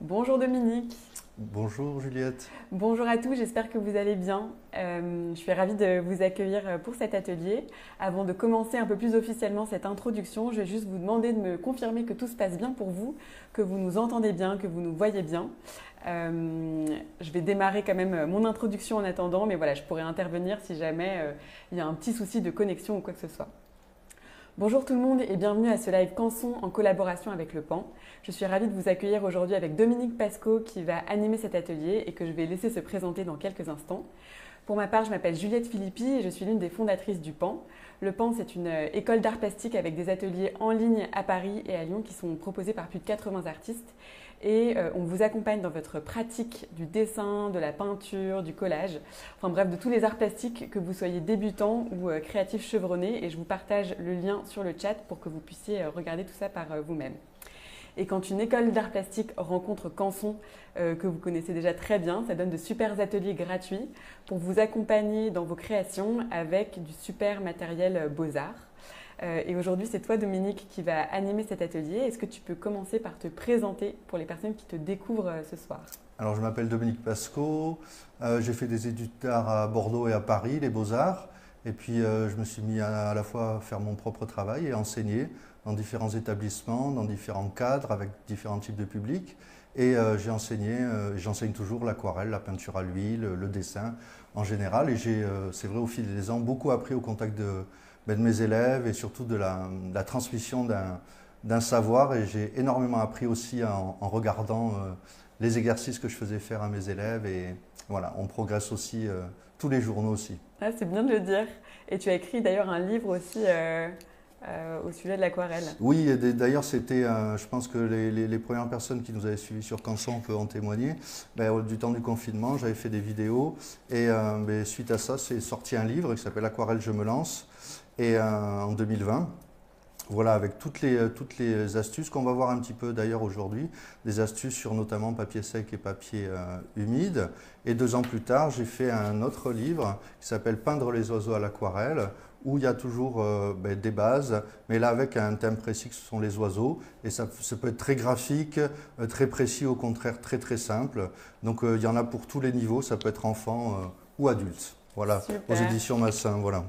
Bonjour Dominique, Bonjour Juliette. bonjour à tous, j'espère que vous allez bien. Je suis ravie de vous accueillir pour cet atelier. Avant de commencer un peu plus officiellement cette introduction, je vais juste vous demander de me confirmer que tout se passe bien pour vous, que vous nous entendez bien, que vous nous voyez bien. Je vais démarrer quand même mon introduction en attendant, mais voilà, je pourrais intervenir si jamais il y a un petit souci de connexion ou quoi que ce soit. Bonjour tout le monde et bienvenue à ce live Canson en collaboration avec le PAN. Je suis ravie de vous accueillir aujourd'hui avec Dominique Pasco qui va animer cet atelier et que je vais laisser se présenter dans quelques instants. Pour ma part, je m'appelle Juliette Philippi et je suis l'une des fondatrices du PAN. Le PAN, c'est une école d'art plastique avec des ateliers en ligne à Paris et à Lyon qui sont proposés par plus de 80 artistes. Et on vous accompagne dans votre pratique du dessin, de la peinture, du collage, enfin bref, de tous les arts plastiques, que vous soyez débutant ou créatif chevronné. Et je vous partage le lien sur le chat pour que vous puissiez regarder tout ça par vous-même. Et quand une école d'art plastique rencontre Canson, que vous connaissez déjà très bien, ça donne de super ateliers gratuits pour vous accompagner dans vos créations avec du super matériel beaux-arts. Et aujourd'hui, c'est toi, Dominique, qui va animer cet atelier. Est-ce que tu peux commencer par te présenter pour les personnes qui te découvrent ce soir? Alors je m'appelle Dominique Pasco, j'ai fait des études d'art à Bordeaux et à Paris, les Beaux-Arts. Et puis je me suis mis à la fois faire mon propre travail et enseigner dans différents établissements, dans différents cadres, avec différents types de publics. Et j'enseigne toujours l'aquarelle, la peinture à l'huile, le dessin en général. Et c'est vrai, au fil des ans, beaucoup appris au contact de mes élèves et surtout de la transmission d'un savoir. Et j'ai énormément appris aussi en regardant les exercices que je faisais faire à mes élèves. Et voilà, on progresse aussi tous les jours, nous aussi. Ah, c'est bien de le dire. Et tu as écrit d'ailleurs un livre aussi au sujet de l'aquarelle. Oui, et d'ailleurs, je pense que les premières personnes qui nous avaient suivis sur Canson peuvent en témoigner. Du temps du confinement, j'avais fait des vidéos et suite à ça, c'est sorti un livre qui s'appelle Aquarelle, je me lance en 2020. Voilà, avec toutes les astuces qu'on va voir un petit peu d'ailleurs aujourd'hui, des astuces sur notamment papier sec et papier humide. Et 2 ans plus tard, j'ai fait un autre livre qui s'appelle Peindre les oiseaux à l'aquarelle, où il y a toujours des bases, mais là avec un thème précis que ce sont les oiseaux. Et ça peut être très graphique, très précis, au contraire très très simple. Donc il y en a pour tous les niveaux, ça peut être enfant ou adulte. Voilà, aux Super. éditions Massin, voilà.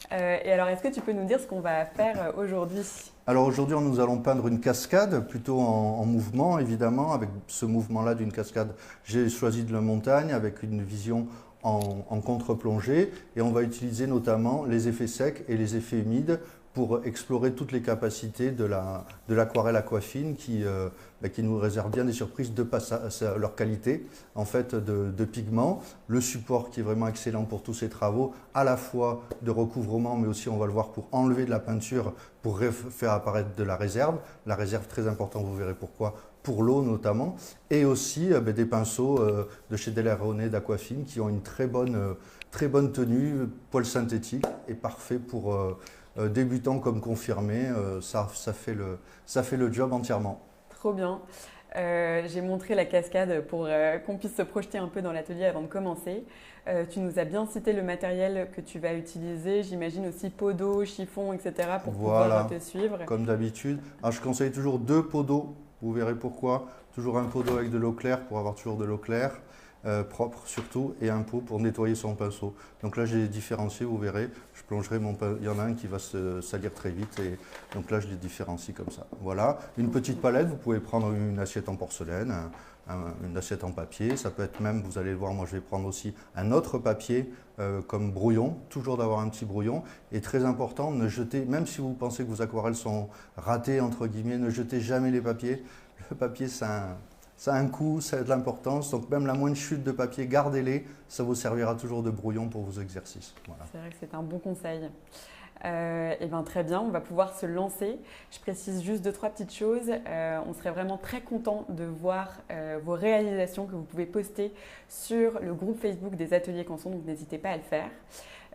Et alors, est-ce que tu peux nous dire ce qu'on va faire aujourd'hui? Alors aujourd'hui, nous allons peindre une cascade, plutôt en mouvement évidemment. Avec ce mouvement-là d'une cascade, j'ai choisi de la montagne avec une vision en contre-plongée. Et on va utiliser notamment les effets secs et les effets humides pour explorer toutes les capacités de l'aquarelle aquafine qui nous réserve bien des surprises de par leur qualité en fait de pigments, le support qui est vraiment excellent pour tous ces travaux, à la fois de recouvrement mais aussi on va le voir pour enlever de la peinture, pour faire apparaître de la réserve très importante, vous verrez pourquoi, pour l'eau notamment, et aussi des pinceaux de chez Delaunay d'Aquafine qui ont une très bonne tenue, poil synthétique et parfait pour débutant comme confirmé, ça fait le job entièrement. Trop bien. J'ai montré la cascade pour qu'on puisse se projeter un peu dans l'atelier avant de commencer. Tu nous as bien cité le matériel que tu vas utiliser, j'imagine aussi pot d'eau, chiffon, etc. pour pouvoir Voilà, te suivre. comme d'habitude. Alors je conseille toujours 2 pots d'eau, vous verrez pourquoi. Toujours un pot d'eau avec de l'eau claire pour avoir toujours de l'eau claire. Propre surtout, et un pot pour nettoyer son pinceau. Donc là j'ai différencié, vous verrez, je plongerai il y en a un qui va se salir très vite, et donc là je les différencie comme ça. Voilà, une petite palette, vous pouvez prendre une assiette en porcelaine, une assiette en papier, ça peut être même, vous allez le voir, moi je vais prendre aussi un autre papier comme brouillon, toujours d'avoir un petit brouillon, et très important, ne jetez, même si vous pensez que vos aquarelles sont ratées entre guillemets, ne jetez jamais les papiers. Le papier ça a un coût, ça a de l'importance, donc même la moindre chute de papier, gardez-les, ça vous servira toujours de brouillon pour vos exercices. Voilà. C'est vrai que c'est un bon conseil. Et bien très bien, on va pouvoir se lancer. Je précise juste 2, 3 petites choses. On serait vraiment très content de voir vos réalisations que vous pouvez poster sur le groupe Facebook des ateliers Canson, donc n'hésitez pas à le faire.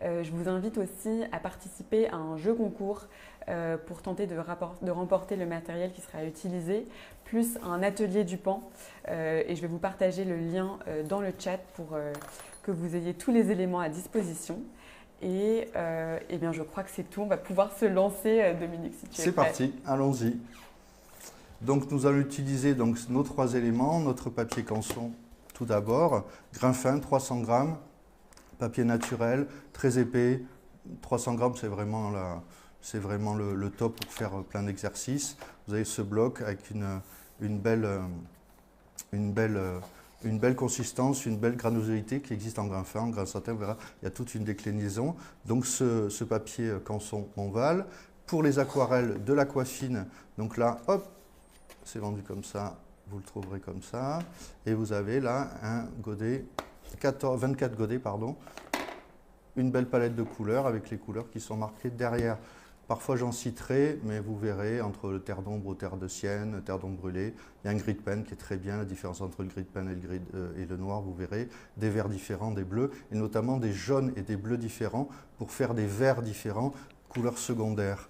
Je vous invite aussi à participer à un jeu concours pour tenter de remporter le matériel qui sera utilisé, plus un atelier du PAN. Et je vais vous partager le lien dans le chat pour que vous ayez tous les éléments à disposition. Et bien, je crois que c'est tout. On va pouvoir se lancer, Dominique, si tu es C'est prêt. parti, allons-y. Donc nous allons utiliser donc, nos 3 éléments, notre papier canson tout d'abord, grain fin 300 grammes, papier naturel, très épais, 300 grammes c'est vraiment, le top pour faire plein d'exercices. Vous avez ce bloc avec une belle consistance, une belle granulosité qui existe en grain fin, en grain satin, on verra, il y a toute une déclinaison. Donc ce papier canson Monval. Pour les aquarelles, de l'aquafine, donc là, hop, c'est vendu comme ça, vous le trouverez comme ça. Et vous avez là un godet, 24 godets, pardon, une belle palette de couleurs avec les couleurs qui sont marquées derrière. Parfois j'en citerai, mais vous verrez, entre le terre d'ombre ou terre de sienne, terre d'ombre brûlée, il y a un grid pen qui est très bien, la différence entre le grid pen et le noir, vous verrez, des verts différents, des bleus, et notamment des jaunes et des bleus différents pour faire des verts différents, couleurs secondaires.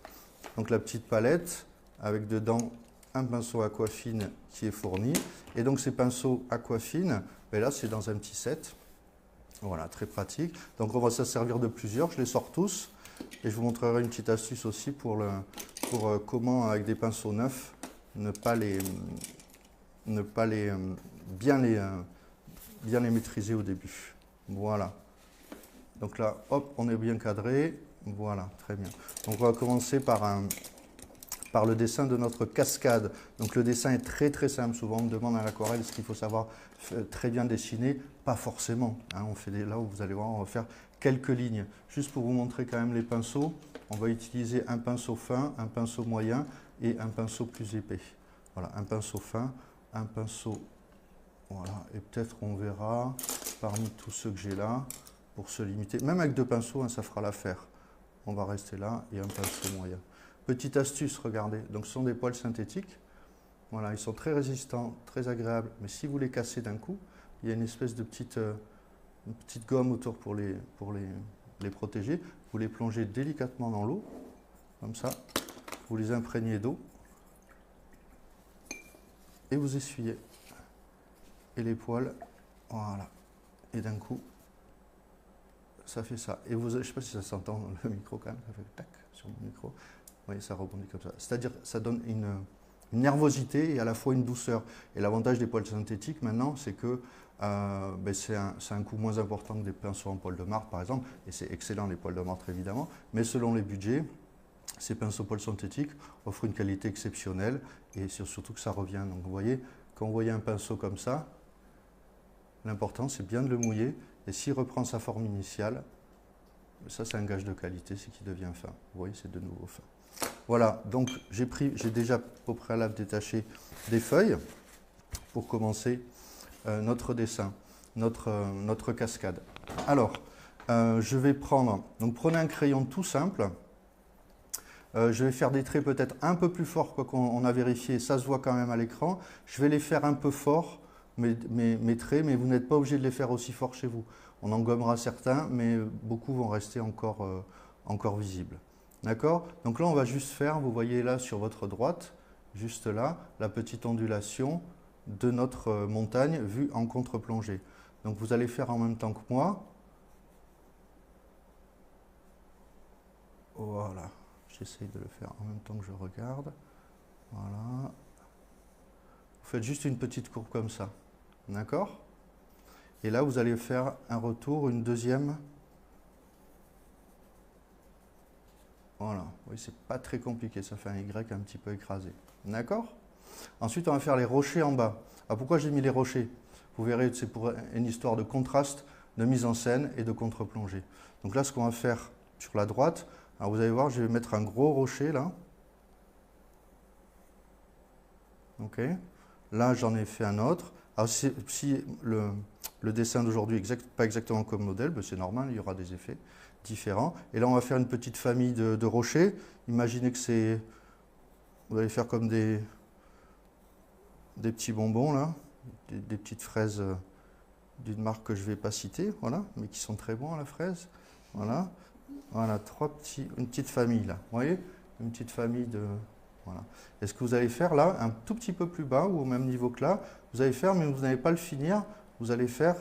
Donc la petite palette, avec dedans un pinceau aquafine qui est fourni, et donc ces pinceaux aquafine, ben là c'est dans un petit set, voilà, très pratique. Donc on va s'en servir de plusieurs, je les sors tous. Et je vous montrerai une petite astuce aussi pour comment, avec des pinceaux neufs, bien les maîtriser au début. Voilà. Donc là, hop, on est bien cadré. Voilà, très bien. Donc on va commencer par le dessin de notre cascade. Donc le dessin est très très simple. Souvent on me demande à l'aquarelle ce qu'il faut savoir très bien dessiner. Pas forcément. Hein. On fait là où vous allez voir, on va faire quelques lignes. Juste pour vous montrer quand même les pinceaux, on va utiliser un pinceau fin, un pinceau moyen et un pinceau plus épais. Voilà, un pinceau fin, un pinceau, voilà, et peut-être on verra parmi tous ceux que j'ai là, pour se limiter, même avec 2 pinceaux, hein, ça fera l'affaire. On va rester là et un pinceau moyen. Petite astuce, regardez, donc ce sont des poils synthétiques. Voilà, ils sont très résistants, très agréables, mais si vous les cassez d'un coup, il y a une espèce de petite gomme autour pour les protéger. Vous les plongez délicatement dans l'eau, comme ça. Vous les imprégnez d'eau. Et vous essuyez. Et les poils, voilà. Et d'un coup, ça fait ça. Et vous, je ne sais pas si ça s'entend dans le micro quand même, ça fait tac sur mon micro. Vous voyez, ça rebondit comme ça. C'est-à-dire ça donne une nervosité et à la fois une douceur. Et l'avantage des poils synthétiques maintenant, c'est que c'est un coût moins important que des pinceaux en poils de marbre par exemple, et c'est excellent les poils de marbre évidemment, mais selon les budgets, ces pinceaux poils synthétiques offrent une qualité exceptionnelle et surtout que ça revient. Donc vous voyez, quand vous voyez un pinceau comme ça, l'important c'est bien de le mouiller et s'il reprend sa forme initiale, ça c'est un gage de qualité, c'est qu'il devient fin. Vous voyez, c'est de nouveau fin. Voilà, donc j'ai déjà au préalable détaché des feuilles pour commencer notre dessin, notre cascade. Alors, je vais prendre, donc prenez un crayon tout simple, je vais faire des traits peut-être un peu plus forts, quoi qu'on a vérifié, ça se voit quand même à l'écran. Je vais les faire un peu forts, mes traits, mais vous n'êtes pas obligé de les faire aussi forts chez vous. On en gommera certains, mais beaucoup vont rester encore visibles. D'accord? Donc là, on va juste faire, vous voyez là sur votre droite, juste là, la petite ondulation de notre montagne vue en contre-plongée. Donc vous allez faire en même temps que moi. Voilà, j'essaye de le faire en même temps que je regarde. Voilà. Vous faites juste une petite courbe comme ça. D'accord? Et là, vous allez faire un retour, une deuxième. Voilà, oui, c'est pas très compliqué, ça fait un Y un petit peu écrasé. D'accord? Ensuite, on va faire les rochers en bas. Alors, pourquoi j'ai mis les rochers? Vous verrez, c'est pour une histoire de contraste, de mise en scène et de contre-plongée. Donc là, ce qu'on va faire sur la droite, alors vous allez voir, je vais mettre un gros rocher là. Ok. Là, j'en ai fait un autre. Alors, si le dessin d'aujourd'hui n'est pas exactement comme modèle, ben c'est normal, il y aura des effets différents. Et là, on va faire une petite famille de rochers. Imaginez que c'est... Vous allez faire comme des petits bonbons, là, des petites fraises d'une marque que je ne vais pas citer, voilà, mais qui sont très bons à la fraise. Voilà, voilà, une petite famille, là. Vous voyez? Une petite famille de... Voilà. Et ce que vous allez faire là, un tout petit peu plus bas ou au même niveau que là, vous allez faire, mais vous n'allez pas le finir, vous allez faire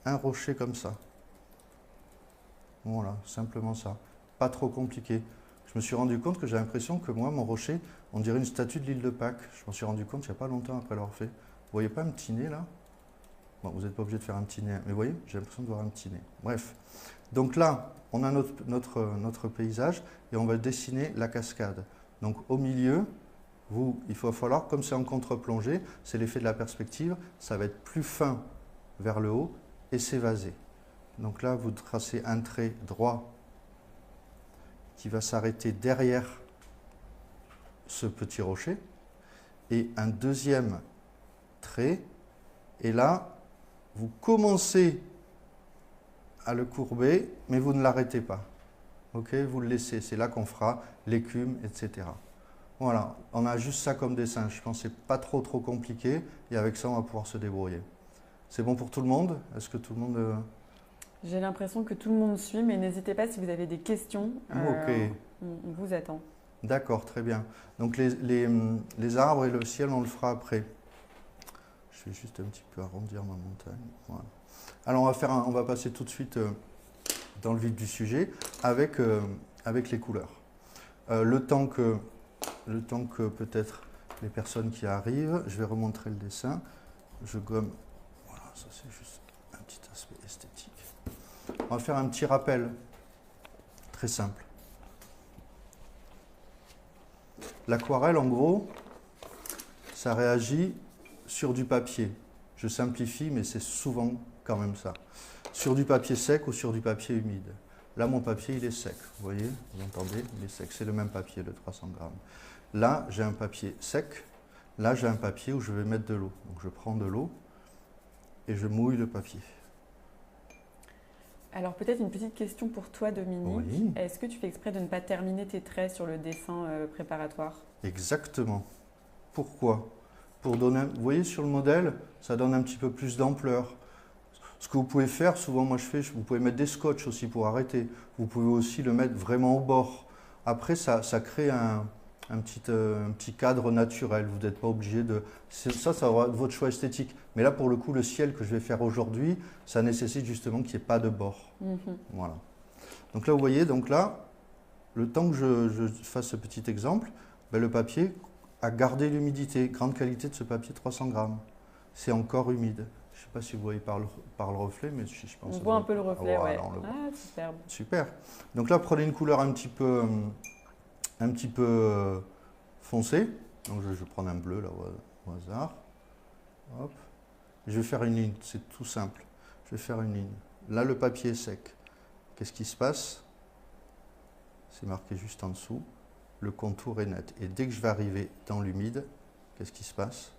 un rocher comme ça. Voilà, simplement ça. Pas trop compliqué. je me suis rendu compte que j'ai l'impression que moi, mon rocher, on dirait une statue de l'île de Pâques. Je m'en suis rendu compte il n'y a pas longtemps après l'avoir fait. Vous voyez pas un petit nez là? Bon, vous n'êtes pas obligé de faire un petit nez, mais vous voyez, j'ai l'impression de voir un petit nez. Bref. Donc là, on a notre paysage et on va dessiner la cascade. Donc au milieu, il va falloir, comme c'est en contre-plongée, c'est l'effet de la perspective, ça va être plus fin vers le haut et s'évaser. Donc là, vous tracez un trait droit qui va s'arrêter derrière ce petit rocher et un deuxième trait. Et là, vous commencez à le courber, mais vous ne l'arrêtez pas. Ok, vous le laissez. C'est là qu'on fera l'écume, etc. Voilà, on a juste ça comme dessin. Je pense que c'est pas trop compliqué et avec ça, on va pouvoir se débrouiller. C'est bon pour tout le monde? Est-ce que tout le monde... J'ai l'impression que tout le monde suit, mais n'hésitez pas si vous avez des questions. Ok. On vous attend. D'accord, très bien. Donc les arbres et le ciel, on le fera après. Je vais juste un petit peu arrondir ma montagne. Voilà. Alors on va passer tout de suite dans le vif du sujet avec les couleurs. Le temps que peut-être les personnes qui arrivent, je vais remontrer le dessin. Je gomme. Voilà, ça c'est juste un petit aspect esthétique. On va faire un petit rappel très simple. L'aquarelle, en gros, ça réagit sur du papier. Je simplifie, mais c'est souvent quand même ça. Sur du papier sec ou sur du papier humide. Là, mon papier, il est sec. Vous voyez, vous entendez, il est sec. C'est le même papier, le 300 grammes. Là, j'ai un papier sec. Là, j'ai un papier où je vais mettre de l'eau. Donc, je prends de l'eau et je mouille le papier. Alors, peut-être une petite question pour toi, Dominique. Oui. Est-ce que tu fais exprès de ne pas terminer tes traits sur le dessin préparatoire? Exactement. Pourquoi? Pour donner, vous voyez, sur le modèle, ça donne un petit peu plus d'ampleur. Ce que vous pouvez faire, souvent moi je fais, vous pouvez mettre des scotch aussi pour arrêter. Vous pouvez aussi le mettre vraiment au bord. Après, ça crée un petit cadre naturel. Vous n'êtes pas obligé de... Ça va être votre choix esthétique. Mais là, pour le coup, le ciel que je vais faire aujourd'hui, ça nécessite justement qu'il n'y ait pas de bord. Voilà. Donc là, vous voyez, le temps que je fasse ce petit exemple, ben, le papier a gardé l'humidité. Grande qualité de ce papier, 300 grammes. C'est encore humide. Je ne sais pas si vous voyez par le reflet, mais je pense... On voit un peu le reflet, voilà, ouais. on le voit. Ah, superbe. Super. Donc là, prenez une couleur un petit peu foncée. Donc je vais prendre un bleu là, au hasard. Hop. Et je vais faire une ligne, c'est tout simple. Je vais faire une ligne. Là, le papier est sec. Qu'est-ce qui se passe? C'est marqué juste en dessous. Le contour est net. Et dès que je vais arriver dans l'humide, qu'est-ce qui se passe?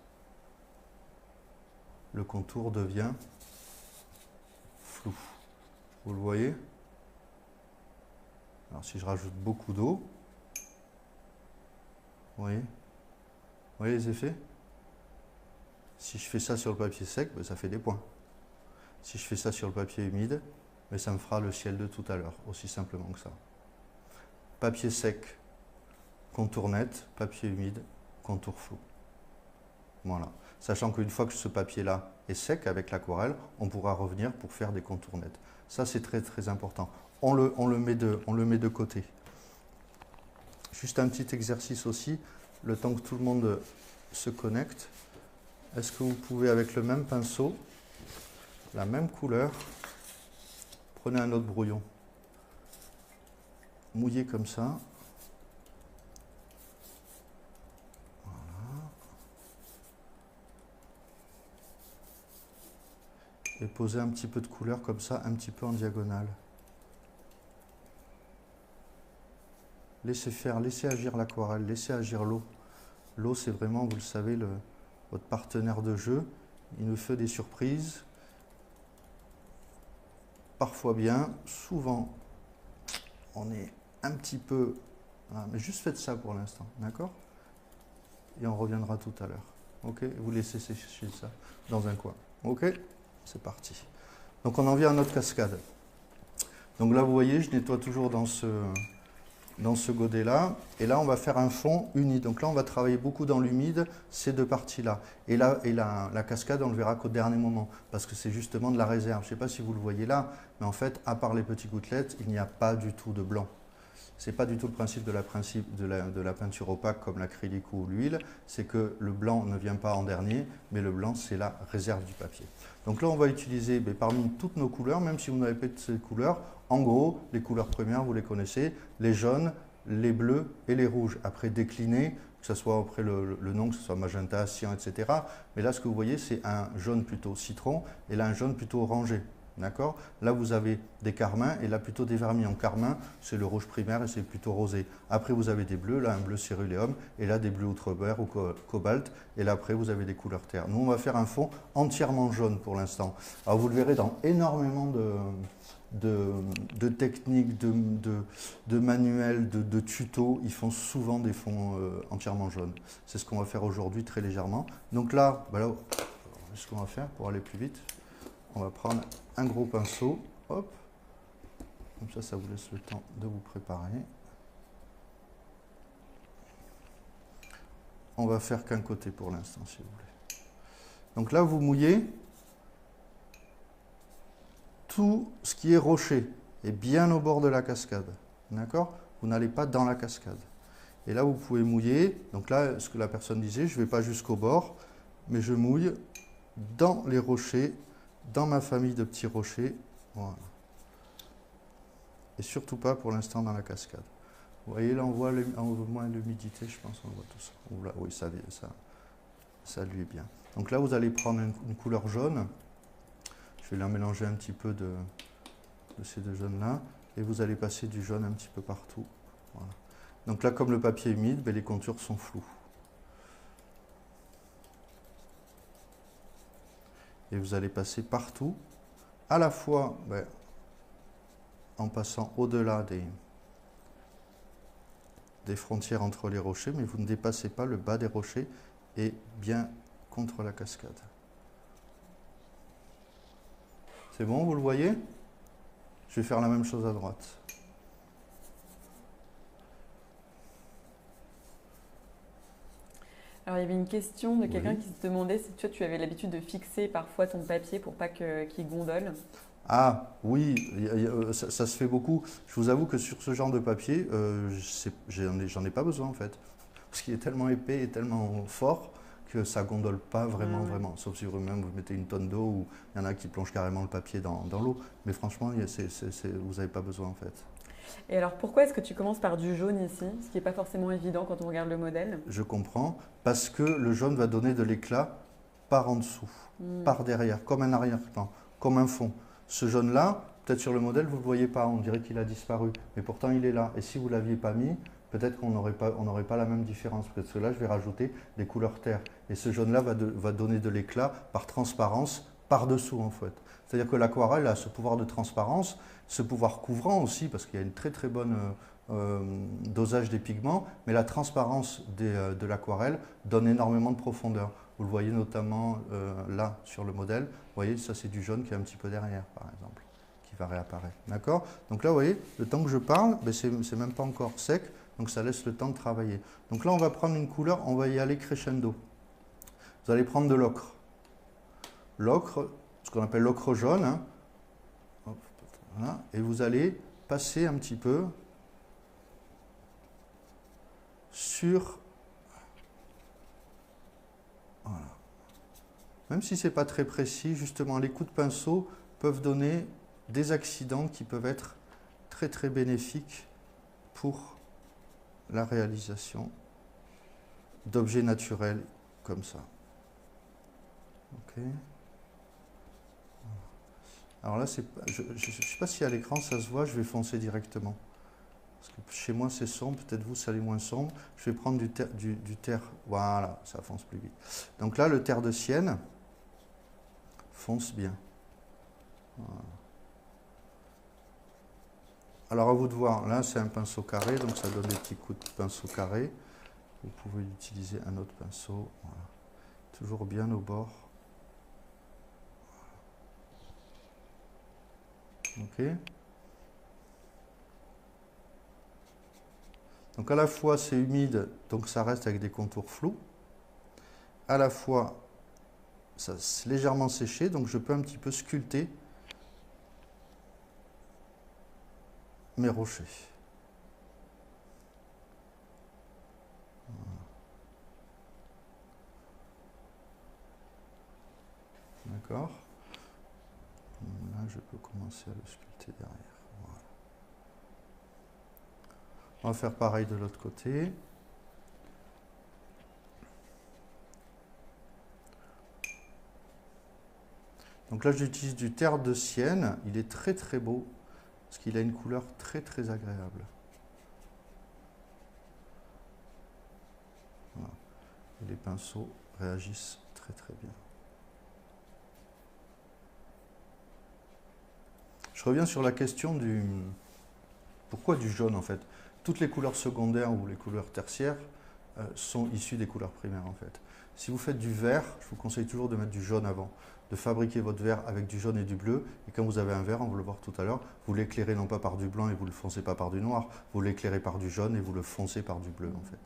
Le contour devient flou. Vous le voyez? Alors si je rajoute beaucoup d'eau, vous voyez les effets? Si je fais ça sur le papier sec, ben, ça fait des points. Si je fais ça sur le papier humide, ben, ça me fera le ciel de tout à l'heure, aussi simplement que ça. Papier sec, contour net, papier humide, contour flou. Voilà. Sachant qu'une fois que ce papier-là est sec avec l'aquarelle, on pourra revenir pour faire des contours nets. Ça, c'est très important. On le met de côté. Juste un petit exercice aussi, le temps que tout le monde se connecte. Est-ce que vous pouvez, avec le même pinceau, la même couleur, prenez un autre brouillon, mouillez comme ça. Et poser un petit peu de couleur comme ça, un petit peu en diagonale. Laissez faire, laissez agir l'aquarelle, laissez agir l'eau. L'eau, c'est vraiment, vous le savez, votre partenaire de jeu. Il nous fait des surprises. Parfois bien, souvent, on est un petit peu... Voilà, mais juste faites ça pour l'instant, d'accord? Et on reviendra tout à l'heure. Ok? Vous laissez sécher ça dans un coin. Ok? C'est parti. Donc on en vient à notre cascade. Donc là vous voyez, je nettoie toujours dans ce godet-là. Et là on va faire un fond uni. Donc là on va travailler beaucoup dans l'humide, ces deux parties-là. Et la cascade on le verra qu'au dernier moment, parce que c'est justement de la réserve. Je ne sais pas si vous le voyez là, mais en fait, à part les petites gouttelettes, il n'y a pas du tout de blanc. c'est pas du tout le principe de la peinture opaque comme l'acrylique ou l'huile, c'est que le blanc ne vient pas en dernier, mais le blanc c'est la réserve du papier. Donc là on va utiliser parmi toutes nos couleurs, même si vous n'avez pas de ces couleurs, en gros les couleurs premières vous les connaissez, les jaunes, les bleus et les rouges. Après décliner, que ce soit après le nom, que ce soit magenta, cyan, etc. Mais là ce que vous voyez c'est un jaune plutôt citron et là un jaune plutôt orangé. D'accord? Là, vous avez des carmins et là, plutôt des vermillons. Carmin, c'est le rouge primaire et c'est plutôt rosé. Après, vous avez des bleus, là, un bleu céruléum et là, des bleus outre-vert ou cobalt. Et là, après, vous avez des couleurs terre. Nous, on va faire un fond entièrement jaune pour l'instant. Alors, vous le verrez dans énormément de techniques, de manuels, de tutos. Ils font souvent des fonds entièrement jaunes. C'est ce qu'on va faire aujourd'hui très légèrement. Donc là, ce qu'on va faire pour aller plus vite, on va prendre un gros pinceau, hop, comme ça vous laisse le temps de vous préparer. On va faire qu'un côté pour l'instant, si vous voulez. Donc là, vous mouillez tout ce qui est rocher et bien au bord de la cascade, d'accord? Vous n'allez pas dans la cascade. Et là, vous pouvez mouiller. Donc là, ce que la personne disait, je ne vais pas jusqu'au bord, mais je mouille dans les rochers, dans ma famille de petits rochers, voilà. Et surtout pas pour l'instant dans la cascade. Vous voyez, là on voit moins l'humidité, je pense, on voit tout ça. Là, oui, ça lui est bien. Donc là, vous allez prendre une couleur jaune. Je vais la mélanger un petit peu de ces deux jaunes-là. Et vous allez passer du jaune un petit peu partout. Voilà. Donc là, comme le papier est humide, les contours sont flous. Et vous allez passer partout, à la fois en passant au-delà des frontières entre les rochers, mais vous ne dépassez pas le bas des rochers et bien contre la cascade. C'est bon, vous le voyez? Je vais faire la même chose à droite. Alors, il y avait une question de quelqu'un qui se demandait si toi, tu avais l'habitude de fixer parfois ton papier pour pas qu'il gondole. Ah oui, ça se fait beaucoup. Je vous avoue que sur ce genre de papier, j'en ai pas besoin en fait. Parce qu'il est tellement épais et tellement fort que ça gondole pas vraiment. Sauf si vous-même vous mettez une tonne d'eau ou il y en a qui plongent carrément le papier dans l'eau. Mais franchement, vous n'avez pas besoin en fait. Et alors, pourquoi est-ce que tu commences par du jaune ici, ce qui n'est pas forcément évident quand on regarde le modèle? Je comprends, parce que le jaune va donner de l'éclat par en dessous, par derrière, comme un arrière-plan, comme un fond. Ce jaune-là, peut-être sur le modèle, vous ne le voyez pas, on dirait qu'il a disparu, mais pourtant il est là. Et si vous ne l'aviez pas mis, peut-être qu'on n'aurait pas la même différence, parce que là, je vais rajouter des couleurs terre. Et ce jaune-là va donner de l'éclat par transparence, par-dessous en fait. C'est-à-dire que l'aquarelle a ce pouvoir de transparence, ce pouvoir couvrant aussi, parce qu'il y a une très très bonne dosage des pigments, mais la transparence de l'aquarelle donne énormément de profondeur. Vous le voyez notamment là sur le modèle, vous voyez ça c'est du jaune qui est un petit peu derrière par exemple, qui va réapparaître. D'accord? Donc là vous voyez, le temps que je parle, c'est même pas encore sec, donc ça laisse le temps de travailler. Donc là on va prendre une couleur, on va y aller crescendo. Vous allez prendre de l'ocre. L'ocre, ce qu'on appelle l'ocre jaune, hein. Hop, voilà. Et vous allez passer un petit peu sur... Voilà. Même si ce n'est pas très précis, justement, les coups de pinceau peuvent donner des accidents qui peuvent être très très bénéfiques pour la réalisation d'objets naturels comme ça. Ok. Alors là, je ne sais pas si à l'écran ça se voit, je vais foncer directement. Parce que chez moi c'est sombre, peut-être vous ça l'est moins sombre. Je vais prendre du terre, voilà, ça fonce plus vite. Donc là, le terre de sienne fonce bien. Voilà. Alors à vous de voir, là c'est un pinceau carré, donc ça donne des petits coups de pinceau carré. Vous pouvez utiliser un autre pinceau, voilà. Toujours bien au bord. Ok. Donc à la fois c'est humide, donc ça reste avec des contours flous. À la fois ça c'est légèrement séché, donc je peux un petit peu sculpter mes rochers. D'accord. Là, je peux commencer à le sculpter derrière. Voilà. On va faire pareil de l'autre côté. Donc là, j'utilise du terre de Sienne. Il est très très beau parce qu'il a une couleur très très agréable. Voilà. Et les pinceaux réagissent très très bien. Je reviens sur la question du... Pourquoi du jaune en fait? Toutes les couleurs secondaires ou les couleurs tertiaires sont issues des couleurs primaires en fait. Si vous faites du vert, je vous conseille toujours de mettre du jaune avant, de fabriquer votre vert avec du jaune et du bleu. Et quand vous avez un vert, on va le voir tout à l'heure, vous l'éclairez non pas par du blanc et vous ne le foncez pas par du noir, vous l'éclairez par du jaune et vous le foncez par du bleu en fait.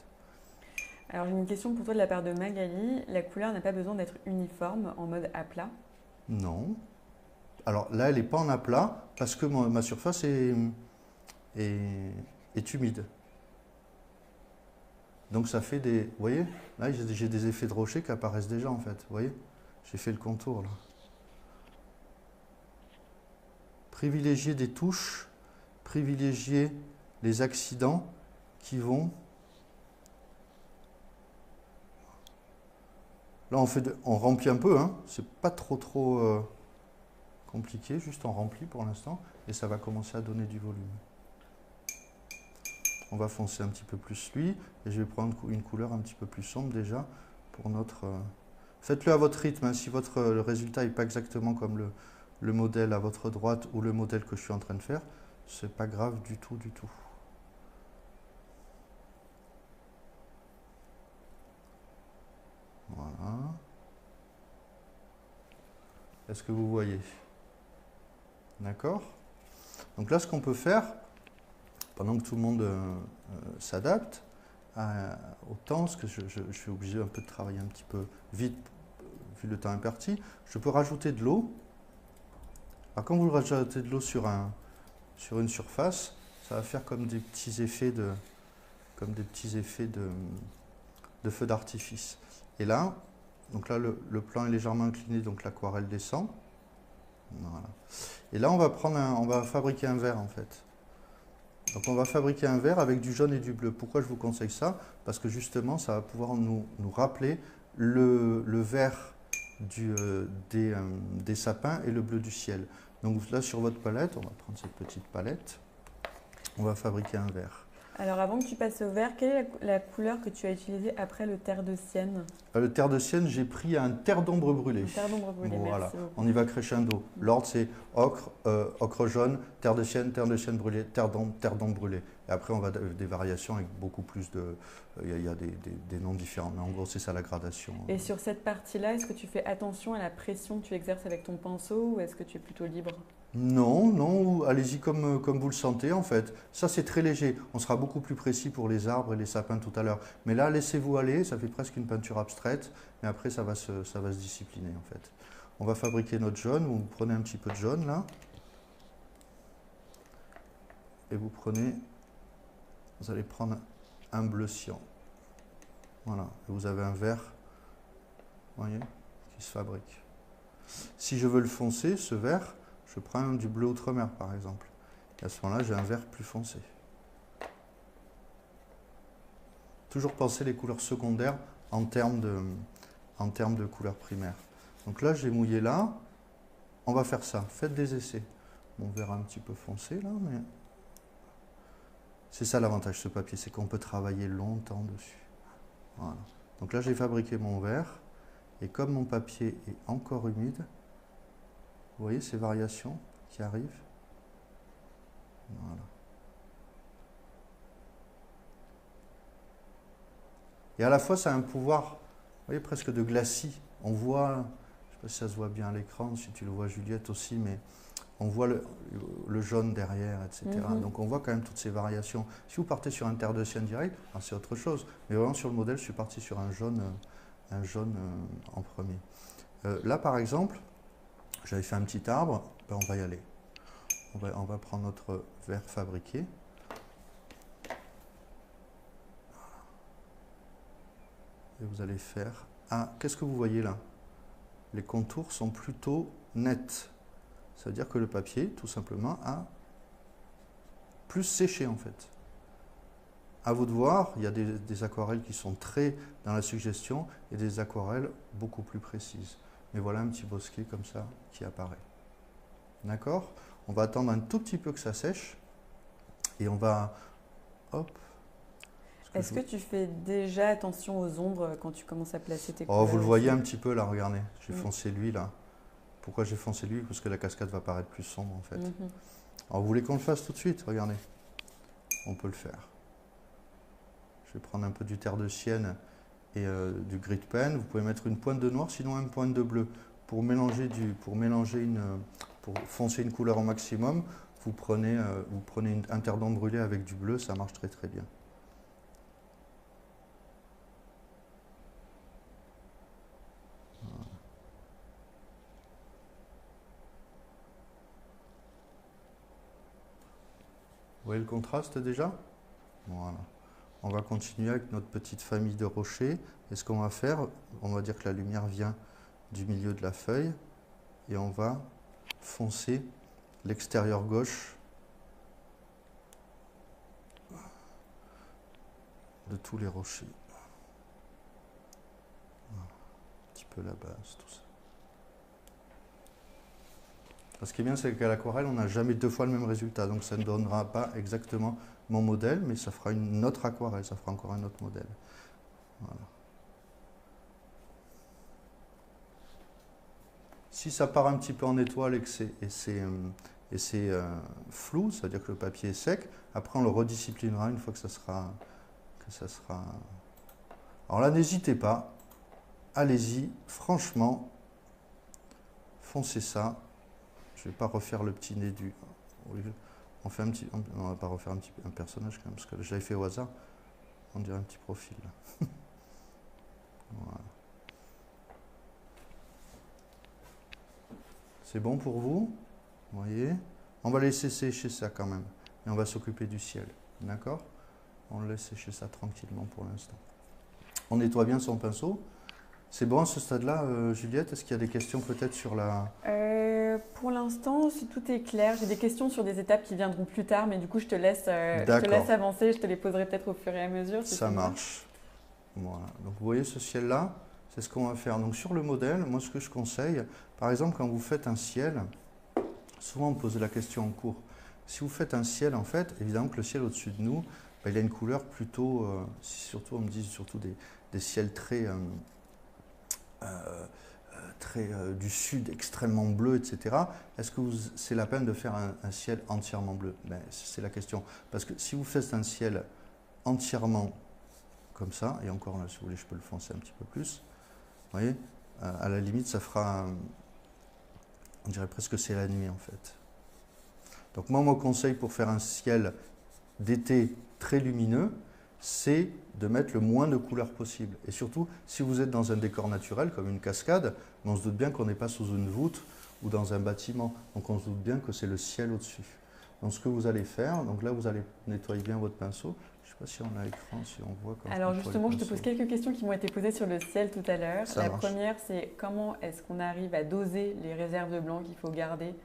Alors j'ai une question pour toi de la part de Magali. La couleur n'a pas besoin d'être uniforme en mode aplat? Non. Alors là, elle n'est pas en aplat parce que ma surface est humide. Donc ça fait des... Vous voyez? Là, j'ai des effets de rocher qui apparaissent déjà en fait. Vous voyez? J'ai fait le contour là. Privilégier des touches, privilégier les accidents qui vont... Là, on remplit un peu, hein. C'est pas trop compliqué, juste on remplit pour l'instant et ça va commencer à donner du volume. On va foncer un petit peu plus lui et je vais prendre une couleur un petit peu plus sombre déjà pour notre... Faites-le à votre rythme, hein. Si le résultat n'est pas exactement comme le modèle à votre droite ou le modèle que je suis en train de faire, c'est pas grave du tout, du tout. Voilà. Est-ce que vous voyez? D'accord? Donc là, ce qu'on peut faire, pendant que tout le monde s'adapte au temps, parce que je suis obligé un peu de travailler un petit peu vite, vu le temps imparti, je peux rajouter de l'eau. Alors quand vous rajoutez de l'eau sur une surface, ça va faire comme des petits effets de feu d'artifice. Et là, donc là le plan est légèrement incliné, donc l'aquarelle descend. Voilà. Et là, on va fabriquer un vert en fait. Donc on va fabriquer un vert avec du jaune et du bleu. Pourquoi je vous conseille ça? Parce que justement, ça va pouvoir nous rappeler le vert des sapins et le bleu du ciel. Donc là, sur votre palette, on va prendre cette petite palette, on va fabriquer un vert. Alors avant que tu passes au vert, quelle est la couleur que tu as utilisée après le terre de Sienne? Le terre de Sienne, j'ai pris un terre d'ombre brûlée. Un terre d'ombre brûlée, voilà. merci beaucoup. On y va crescendo. L'ordre, c'est ocre, ocre jaune, terre de Sienne brûlée, terre d'ombre brûlée. Et après, on va des variations avec beaucoup plus de... Il y a des noms différents, mais en gros, c'est ça la gradation. Et sur cette partie-là, est-ce que tu fais attention à la pression que tu exerces avec ton pinceau ou est-ce que tu es plutôt libre? Non, non, allez-y comme vous le sentez en fait. Ça c'est très léger, on sera beaucoup plus précis pour les arbres et les sapins tout à l'heure. Mais là, laissez-vous aller, ça fait presque une peinture abstraite, mais après ça va se discipliner en fait. On va fabriquer notre jaune, vous prenez un petit peu de jaune là, et vous allez prendre un bleu cyan. Voilà, et vous avez un vert, vous voyez, qui se fabrique. Si je veux le foncer, ce vert, je prends du bleu outre-mer par exemple. Et à ce moment-là, j'ai un vert plus foncé. Toujours penser les couleurs secondaires en termes de couleurs primaires. Donc là, j'ai mouillé là. On va faire ça. Faites des essais. Mon vert un petit peu foncé là, mais c'est ça l'avantage de ce papier, c'est qu'on peut travailler longtemps dessus. Voilà. Donc là, j'ai fabriqué mon vert. Et comme mon papier est encore humide, vous voyez ces variations qui arrivent? Voilà. Et à la fois, ça a un pouvoir, vous voyez, presque de glacis. On voit, je ne sais pas si ça se voit bien à l'écran, si tu le vois Juliette aussi, mais on voit le jaune derrière, etc. Donc on voit quand même toutes ces variations. Si vous partez sur un terre de Sienne direct, c'est autre chose. Mais vraiment sur le modèle, je suis parti sur un jaune en premier. Là, par exemple, j'avais fait un petit arbre, ben, on va y aller. On va prendre notre vert fabriqué. Et vous allez faire... Ah, qu'est-ce que vous voyez là? les contours sont plutôt nets. Ça veut dire que le papier, tout simplement, a plus séché en fait. À vous de voir, il y a des aquarelles qui sont très dans la suggestion et des aquarelles beaucoup plus précises. Mais voilà un petit bosquet comme ça qui apparaît. D'accord? On va attendre un tout petit peu que ça sèche et on va... Hop. Est-ce que tu fais déjà attention aux ombres quand tu commences à placer tes Oh, couleurs vous le aussi? voyez un petit peu là, regardez. J'ai foncé lui là. Pourquoi j'ai foncé lui? Parce que la cascade va paraître plus sombre en fait. Alors vous voulez qu'on le fasse tout de suite? Regardez. On peut le faire. Je vais prendre un peu du terre de sienne et du gris de pen. Vous pouvez mettre une pointe de noir, sinon une pointe de bleu. Pour foncer une couleur au maximum, vous prenez un terre d'ombre brûlé avec du bleu, ça marche très très bien. Vous voyez le contraste déjà? Voilà. On va continuer avec notre petite famille de rochers. Et ce qu'on va faire, on va dire que la lumière vient du milieu de la feuille. Et on va foncer l'extérieur gauche de tous les rochers. Voilà. Un petit peu la base, tout ça. Ce qui est bien, c'est qu'à l'aquarelle, on n'a jamais deux fois le même résultat. Donc ça ne donnera pas exactement mon modèle, mais ça fera une autre aquarelle, ça fera encore un autre modèle. Voilà. Si ça part un petit peu en étoile et que c'est flou, c'est-à-dire que le papier est sec, après on le redisciplinera une fois que ça sera... Alors là, n'hésitez pas, allez-y, franchement, foncez ça. Je ne vais pas refaire le petit nez du... On ne va pas refaire un personnage quand même, parce que j'avais fait au hasard. On dirait un petit profil. Voilà. C'est bon pour vous? Vous voyez? On va laisser sécher ça quand même. Et on va s'occuper du ciel. D'accord? On laisse sécher ça tranquillement pour l'instant. On nettoie bien son pinceau. C'est bon à ce stade-là, Juliette? Est-ce qu'il y a des questions peut-être sur la... Pour l'instant, si tout est clair, j'ai des questions sur des étapes qui viendront plus tard, mais du coup, je te laisse avancer. Je te les poserai peut-être au fur et à mesure. Si ça marche. Voilà. Donc, vous voyez ce ciel-là? C'est ce qu'on va faire. Donc, sur le modèle, moi, ce que je conseille, par exemple, quand vous faites un ciel, souvent on me pose la question en cours. Si vous faites un ciel, en fait, évidemment que le ciel au-dessus de nous, il a une couleur plutôt, surtout, on me dit surtout des ciels très... du sud extrêmement bleu, etc. Est-ce que c'est la peine de faire un ciel entièrement bleu? Ben, c'est la question. Parce que si vous faites un ciel entièrement comme ça, et encore là, si vous voulez, je peux le foncer un petit peu plus, vous voyez, à la limite, ça fera, on dirait presque que c'est la nuit en fait. Donc moi, mon conseil pour faire un ciel d'été très lumineux, c'est de mettre le moins de couleurs possible. Et surtout, si vous êtes dans un décor naturel, comme une cascade, on se doute bien qu'on n'est pas sous une voûte ou dans un bâtiment. Donc on se doute bien que c'est le ciel au-dessus. Donc ce que vous allez faire, donc là vous allez nettoyer bien votre pinceau. Je ne sais pas si on a l'écran, si on voit comment. Alors justement, je te pose quelques questions qui m'ont été posées sur le ciel tout à l'heure. La première, c'est comment est-ce qu'on arrive à doser les réserves de blanc qu'il faut garder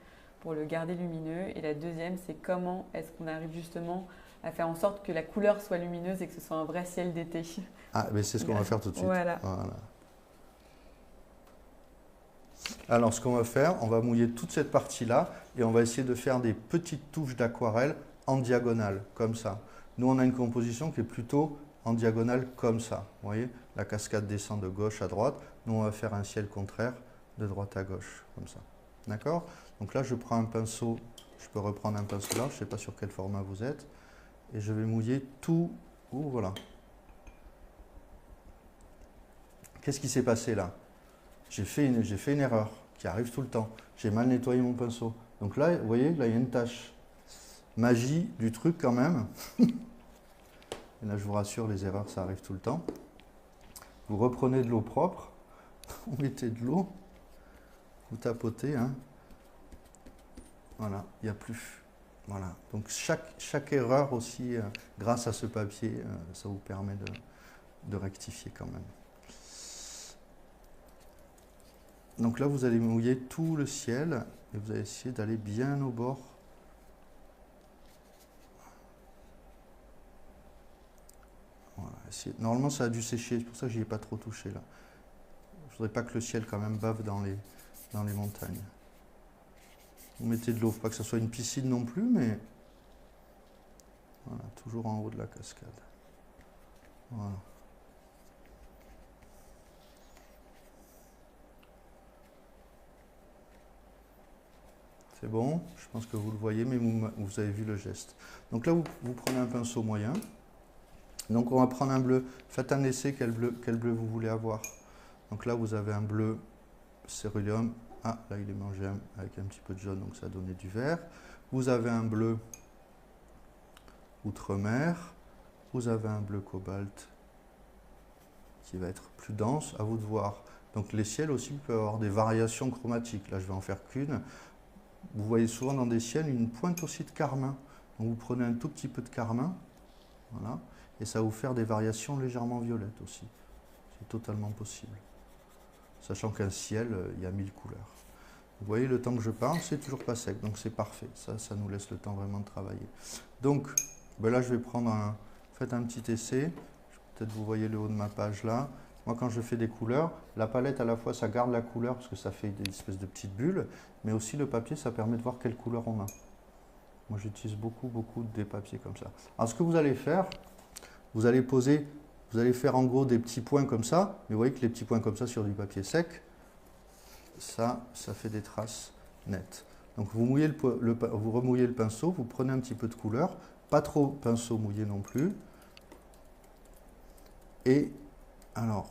pour le garder lumineux. Et la deuxième, c'est comment est-ce qu'on arrive justement à faire en sorte que la couleur soit lumineuse et que ce soit un vrai ciel d'été. Ah, mais c'est ce qu'on va faire tout de suite. Voilà. Alors, ce qu'on va faire, on va mouiller toute cette partie-là et on va essayer de faire des petites touches d'aquarelle en diagonale, comme ça. Nous, on a une composition qui est plutôt en diagonale, comme ça. Vous voyez, la cascade descend de gauche à droite. Nous, on va faire un ciel contraire de droite à gauche, comme ça. D'accord? Donc là, je prends un pinceau. Je peux reprendre un pinceau large. Je ne sais pas sur quel format vous êtes. Et je vais mouiller tout. Oh, voilà. Qu'est-ce qui s'est passé là? J'ai fait une erreur qui arrive tout le temps. J'ai mal nettoyé mon pinceau. Donc là, vous voyez, là, il y a une tache. Magie du truc quand même. Et là, je vous rassure, les erreurs, ça arrive tout le temps. Vous reprenez de l'eau propre. Vous mettez de l'eau. Vous tapotez. Hein. Voilà, il n'y a plus. Voilà, donc chaque erreur aussi, grâce à ce papier, ça vous permet de rectifier quand même. Donc là, vous allez mouiller tout le ciel et vous allez essayer d'aller bien au bord. Voilà, normalement, ça a dû sécher, c'est pour ça que je n'y ai pas trop touché là. Je ne voudrais pas que le ciel quand même bave dans les montagnes. Vous mettez de l'eau, il ne faut pas que ça soit une piscine non plus, mais voilà, toujours en haut de la cascade. Voilà. C'est bon, je pense que vous le voyez, mais vous avez vu le geste. Donc là, vous prenez un pinceau moyen. Donc on va prendre un bleu. Faites un essai, quel bleu vous voulez avoir. Donc là, vous avez un bleu céruleum. Ah, là, il est mangé avec un petit peu de jaune, donc ça a donné du vert. Vous avez un bleu outre-mer. Vous avez un bleu cobalt qui va être plus dense. À vous de voir. Donc les ciels aussi peuvent avoir des variations chromatiques. Là, je vais en faire qu'une. Vous voyez souvent dans des ciels une pointe aussi de carmin. Donc vous prenez un tout petit peu de carmin, voilà, et ça va vous faire des variations légèrement violettes aussi. C'est totalement possible. Sachant qu'un ciel, il y a 1000 couleurs. Vous voyez, le temps que je parle, c'est toujours pas sec, donc c'est parfait. Ça nous laisse le temps vraiment de travailler. Donc, ben là, je vais prendre faites un petit essai. Peut-être vous voyez le haut de ma page là. Moi, quand je fais des couleurs, la palette, à la fois, ça garde la couleur parce que ça fait des espèces de petites bulles, mais aussi le papier, ça permet de voir quelle couleur on a. Moi, j'utilise beaucoup des papiers comme ça. Alors, ce que vous allez faire, vous allez faire en gros des petits points comme ça, mais vous voyez que les petits points comme ça sur du papier sec, ça fait des traces nettes. Donc, vous remouillez le pinceau, vous prenez un petit peu de couleur, pas trop pinceau mouillé non plus, et alors,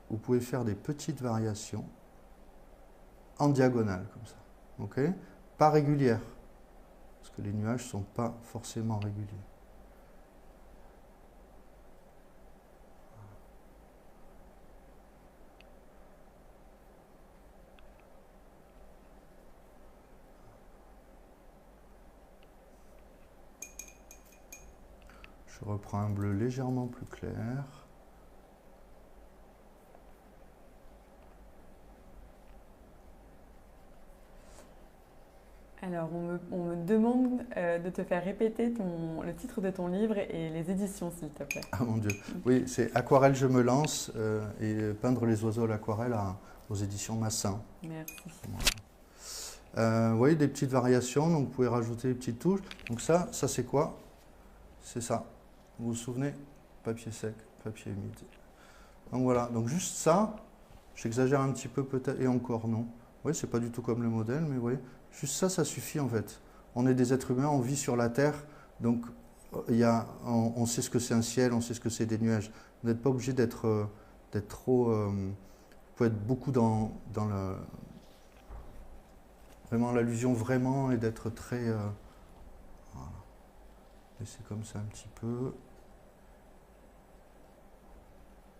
vous pouvez faire des petites variations en diagonale, comme ça. Ok? Pas régulières, parce que les nuages ne sont pas forcément réguliers. Je reprends un bleu légèrement plus clair. Alors, on me demande de te faire répéter le titre de ton livre et les éditions, s'il te plaît. Ah mon Dieu. Oui, c'est Aquarelle, je me lance et peindre les oiseaux à l'aquarelle aux éditions Massin. Merci. Vous voyez des petites variations, donc vous pouvez rajouter des petites touches. Donc ça c'est quoi? C'est ça. Vous vous souvenez? Papier sec, papier humide. Donc voilà, donc juste ça, j'exagère un petit peu peut-être, et encore non. Vous voyez, c'est pas du tout comme le modèle, mais vous voyez, juste ça, ça suffit en fait. On est des êtres humains, on vit sur la Terre, donc on sait ce que c'est un ciel, on sait ce que c'est des nuages. Vous n'êtes pas obligé d'être trop... vous pouvez être beaucoup dans vraiment l'allusion vraiment et d'être très... voilà. Laissez comme ça un petit peu.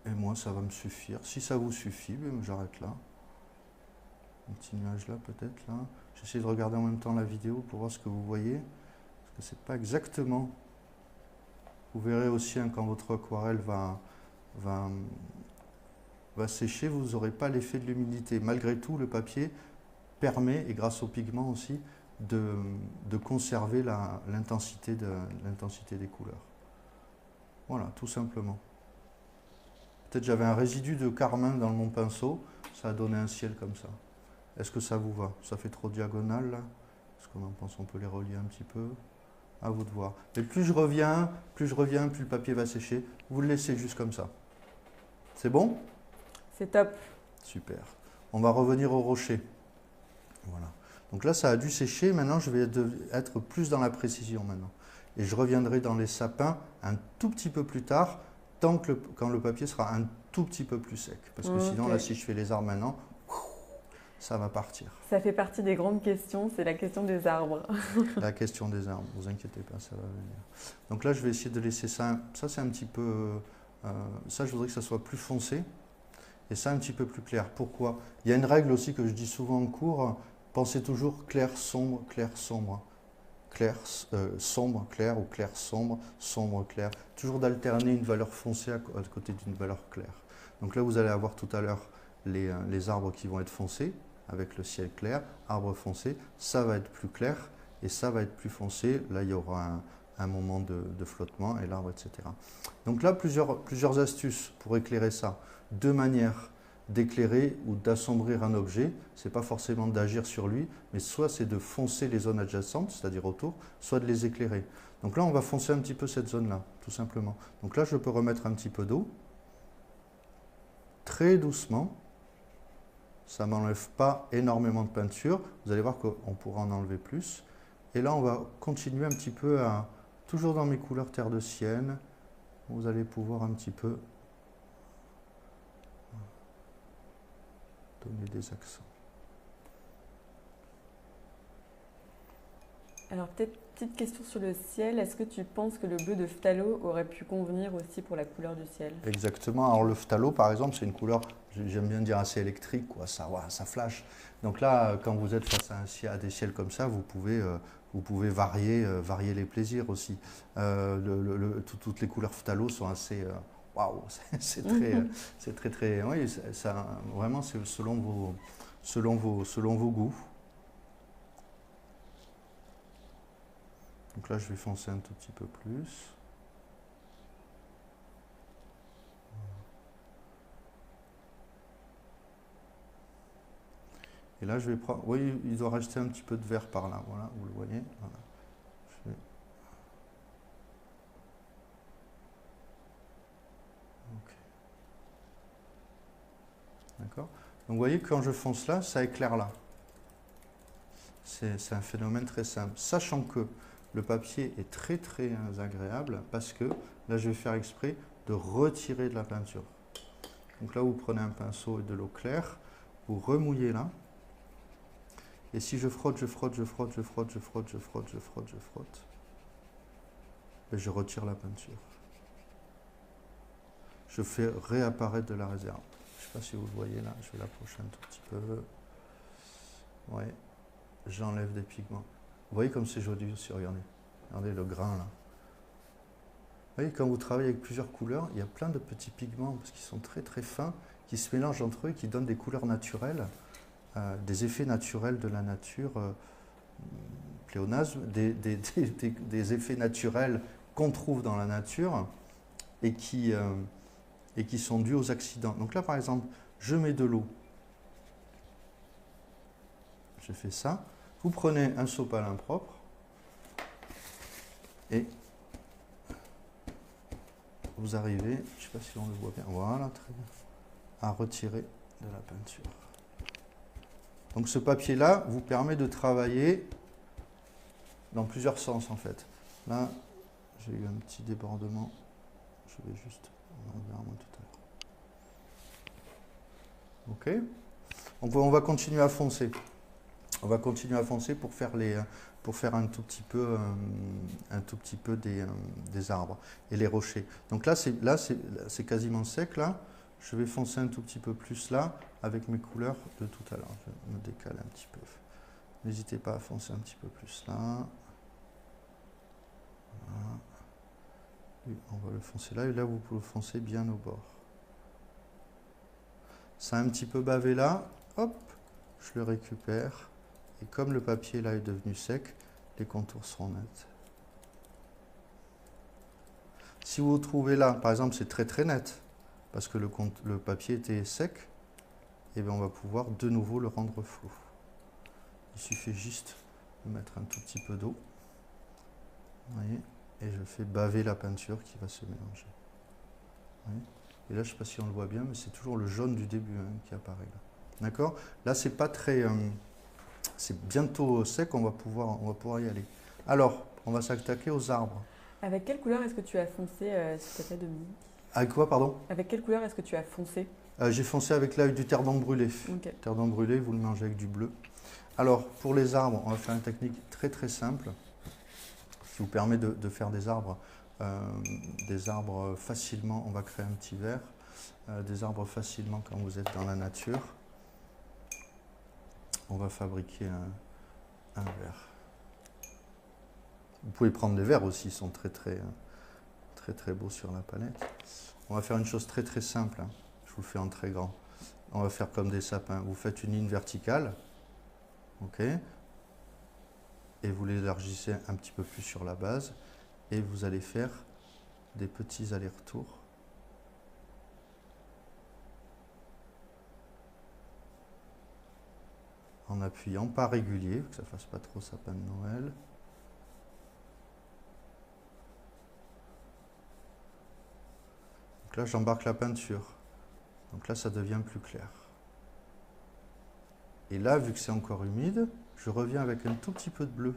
Et moi, ça va me suffire. Si ça vous suffit, j'arrête là. Un petit nuage là, peut-être là. J'essaie de regarder en même temps la vidéo pour voir ce que vous voyez. Parce que c'est pas exactement... Vous verrez aussi quand votre aquarelle va sécher, vous n'aurez pas l'effet de l'humidité. Malgré tout, le papier permet, et grâce au pigment aussi, de conserver l'intensité des couleurs. Voilà, tout simplement. Peut-être j'avais un résidu de carmin dans mon pinceau, ça a donné un ciel comme ça. Est-ce que ça vous va? Ça fait trop diagonal là? Est-ce qu'on en pense on peut les relier un petit peu? À vous de voir. Et plus je reviens, plus le papier va sécher. Vous le laissez juste comme ça. C'est bon? C'est top. Super. On va revenir au rocher. Voilà. Donc là, ça a dû sécher. Maintenant, je vais être plus dans la précision maintenant. Et je reviendrai dans les sapins un tout petit peu plus tard, quand le papier sera un tout petit peu plus sec. Parce que sinon, là, si je fais les arbres maintenant, ça va partir. Ça fait partie des grandes questions, c'est la question des arbres. La question des arbres, ne vous inquiétez pas, ça va venir. Donc là, je vais essayer de laisser ça. Ça, c'est un petit peu... ça, je voudrais que ça soit plus foncé. Et ça, un petit peu plus clair. Pourquoi? Il y a une règle aussi que je dis souvent en cours. Pensez toujours clair, sombre, sombre. Clair, sombre, clair ou clair, sombre, clair. Toujours d'alterner une valeur foncée à côté d'une valeur claire. Donc là, vous allez avoir tout à l'heure les arbres qui vont être foncés avec le ciel clair, arbres foncés, ça va être plus clair et ça va être plus foncé. Là, il y aura un moment de flottement et l'arbre, etc. Donc là, plusieurs astuces pour éclairer ça. Deux manières d'éclairer ou d'assombrir un objet. Ce n'est pas forcément d'agir sur lui, mais soit c'est de foncer les zones adjacentes, c'est-à-dire autour, soit de les éclairer. Donc là, on va foncer un petit peu cette zone-là, tout simplement. Donc là, je peux remettre un petit peu d'eau, très doucement. Ça ne m'enlève pas énormément de peinture. Vous allez voir qu'on pourra en enlever plus. Et là, on va continuer un petit peu à, toujours dans mes couleurs terre de sienne, vous allez pouvoir un petit peu donner des accents. Alors peut-être petite question sur le ciel, est-ce que tu penses que le bleu de phthalo aurait pu convenir aussi pour la couleur du ciel? Exactement, alors le phthalo par exemple c'est une couleur, j'aime bien dire assez électrique, quoi. Ça flash. Donc là quand vous êtes face à des ciels comme ça, vous pouvez varier les plaisirs aussi. Toutes les couleurs phthalo sont assez... Waouh, c'est très, oui, vraiment c'est selon vos goûts. Donc là, je vais foncer un tout petit peu plus. Et là, je vais prendre... Oui, il doit rester un petit peu de vert par là. Voilà, vous le voyez. Voilà. Ok. D'accord. Donc, vous voyez, quand je fonce là, ça éclaire là. C'est un phénomène très simple. Sachant que le papier est très agréable parce que là je vais faire exprès de retirer de la peinture. Donc là vous prenez un pinceau et de l'eau claire, vous remouillez là. Et si je frotte, et je retire la peinture. Je fais réapparaître de la réserve. Je ne sais pas si vous le voyez là, je vais l'approcher un tout petit peu. Ouais, j'enlève des pigments. Vous voyez comme c'est joli aussi, regardez. Regardez le grain là. Vous voyez, quand vous travaillez avec plusieurs couleurs, il y a plein de petits pigments parce qu'ils sont très fins, qui se mélangent entre eux et qui donnent des couleurs naturelles, des effets naturels de la nature, pléonasme, des effets naturels qu'on trouve dans la nature et qui sont dus aux accidents. Donc là par exemple, je mets de l'eau. Je fais ça. Vous prenez un sopalin propre et vous arrivez, je ne sais pas si on le voit bien, voilà, très bien, à retirer de la peinture. Donc ce papier-là vous permet de travailler dans plusieurs sens en fait. Là, j'ai eu un petit débordement, je vais juste en enlever un tout à l'heure. Ok. Donc on va continuer à foncer. On va continuer à foncer pour faire un tout petit peu des arbres et les rochers. Donc là c'est quasiment sec là. Je vais foncer un tout petit peu plus là avec mes couleurs de tout à l'heure. Je me décale un petit peu. N'hésitez pas à foncer un petit peu plus là. Voilà. Et on va le foncer là et là vous pouvez le foncer bien au bord. Ça a un petit peu bavé là. Hop, je le récupère. Et comme le papier là est devenu sec, les contours seront nets. Si vous vous trouvez là, par exemple, c'est très net, parce que le papier était sec, et bien on va pouvoir de nouveau le rendre flou. Il suffit juste de mettre un tout petit peu d'eau. Vous voyez, et je fais baver la peinture qui va se mélanger. Vous voyez, et là, je ne sais pas si on le voit bien, mais c'est toujours le jaune du début qui apparaît là. D'accord? Là, c'est pas très... c'est bientôt sec, on va pouvoir y aller. Alors, on va s'attaquer aux arbres. Avec quelle couleur est-ce que tu as foncé, s'il te plaît, Dominique? Avec quoi, pardon? Avec quelle couleur est-ce que tu as foncé? J'ai foncé avec du terre d'ombre brûlé. Okay. Terre d'ombre brûlé, vous le mangez avec du bleu. Alors, pour les arbres, on va faire une technique très simple qui vous permet de faire des arbres facilement. On va créer un petit verre. Des arbres facilement quand vous êtes dans la nature. On va fabriquer un verre. Vous pouvez prendre des verres aussi, ils sont très beaux sur la palette. On va faire une chose très simple, hein. Je vous le fais en très grand. on va faire comme des sapins. Vous faites une ligne verticale, ok, et vous l'élargissez un petit peu plus sur la base, et vous allez faire des petits allers-retours. En appuyant, pas régulier, que ça ne fasse pas trop sapin de Noël. Donc là, j'embarque la peinture. Donc là, ça devient plus clair. Et là, vu que c'est encore humide, je reviens avec un tout petit peu de bleu.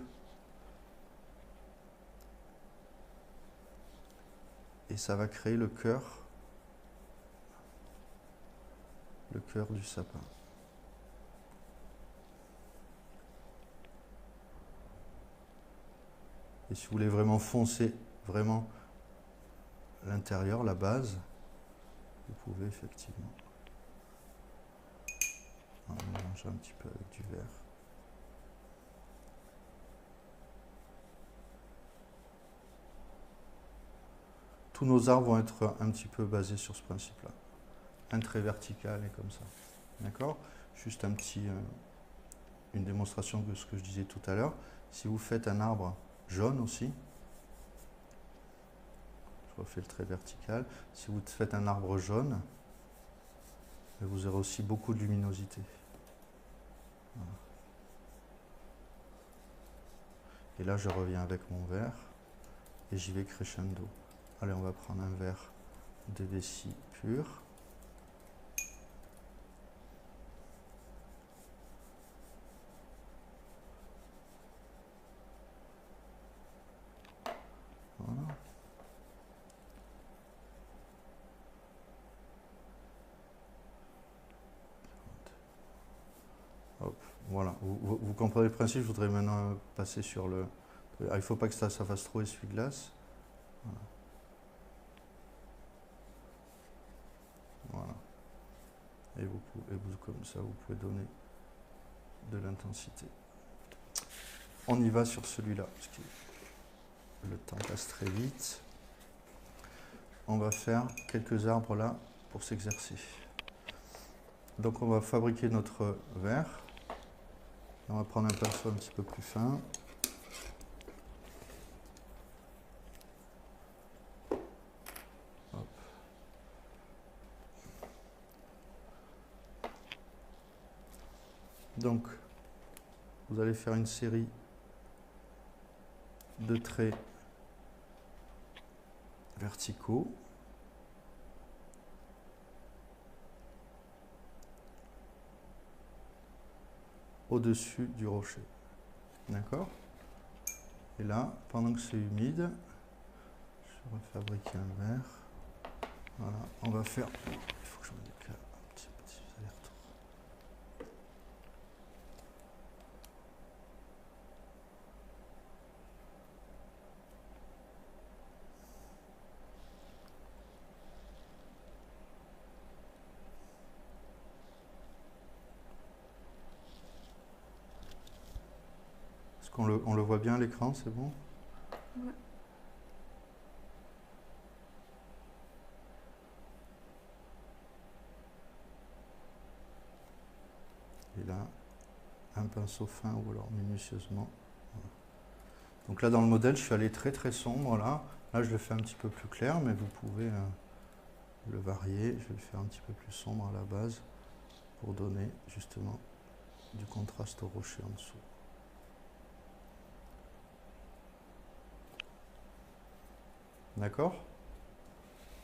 Et ça va créer le cœur du sapin. Et si vous voulez vraiment foncer vraiment l'intérieur, la base, vous pouvez effectivement mélanger un petit peu avec du vert. Tous nos arbres vont être un petit peu basés sur ce principe-là. Un trait vertical et comme ça. D'accord? Juste une démonstration de ce que je disais tout à l'heure. Si vous faites un arbre jaune aussi, je refais le trait vertical. Si vous faites un arbre jaune, vous aurez aussi beaucoup de luminosité. Voilà. Et là, je reviens avec mon vert et j'y vais crescendo. Allez, on va prendre un vert de vessie pur. Voilà. Hop, voilà. Vous comprenez le principe, je voudrais maintenant passer sur le... il ne faut pas que ça fasse trop essuie-glace. Voilà. Voilà. Et comme ça, vous pouvez donner de l'intensité. On y va sur celui-là, parce que le temps passe très vite. On va faire quelques arbres là pour s'exercer. Donc on va fabriquer notre verre. On va prendre un pinceau un petit peu plus fin. Hop. Donc, vous allez faire une série de traits verticaux. Au-dessus du rocher. D'accord? Et là, pendant que c'est humide, je vais fabriquer un verre. Voilà, on va faire... Il faut que je me décale un petit aller-retour. Est-ce qu'on le voit bien à l'écran, c'est bon? Ouais. Et là, un pinceau fin ou alors minutieusement. Voilà. Donc là, dans le modèle, je suis allé très très sombre. Là, je le fais un petit peu plus clair, mais vous pouvez le varier. Je vais le faire un petit peu plus sombre à la base pour donner justement du contraste au rocher en dessous. D'accord?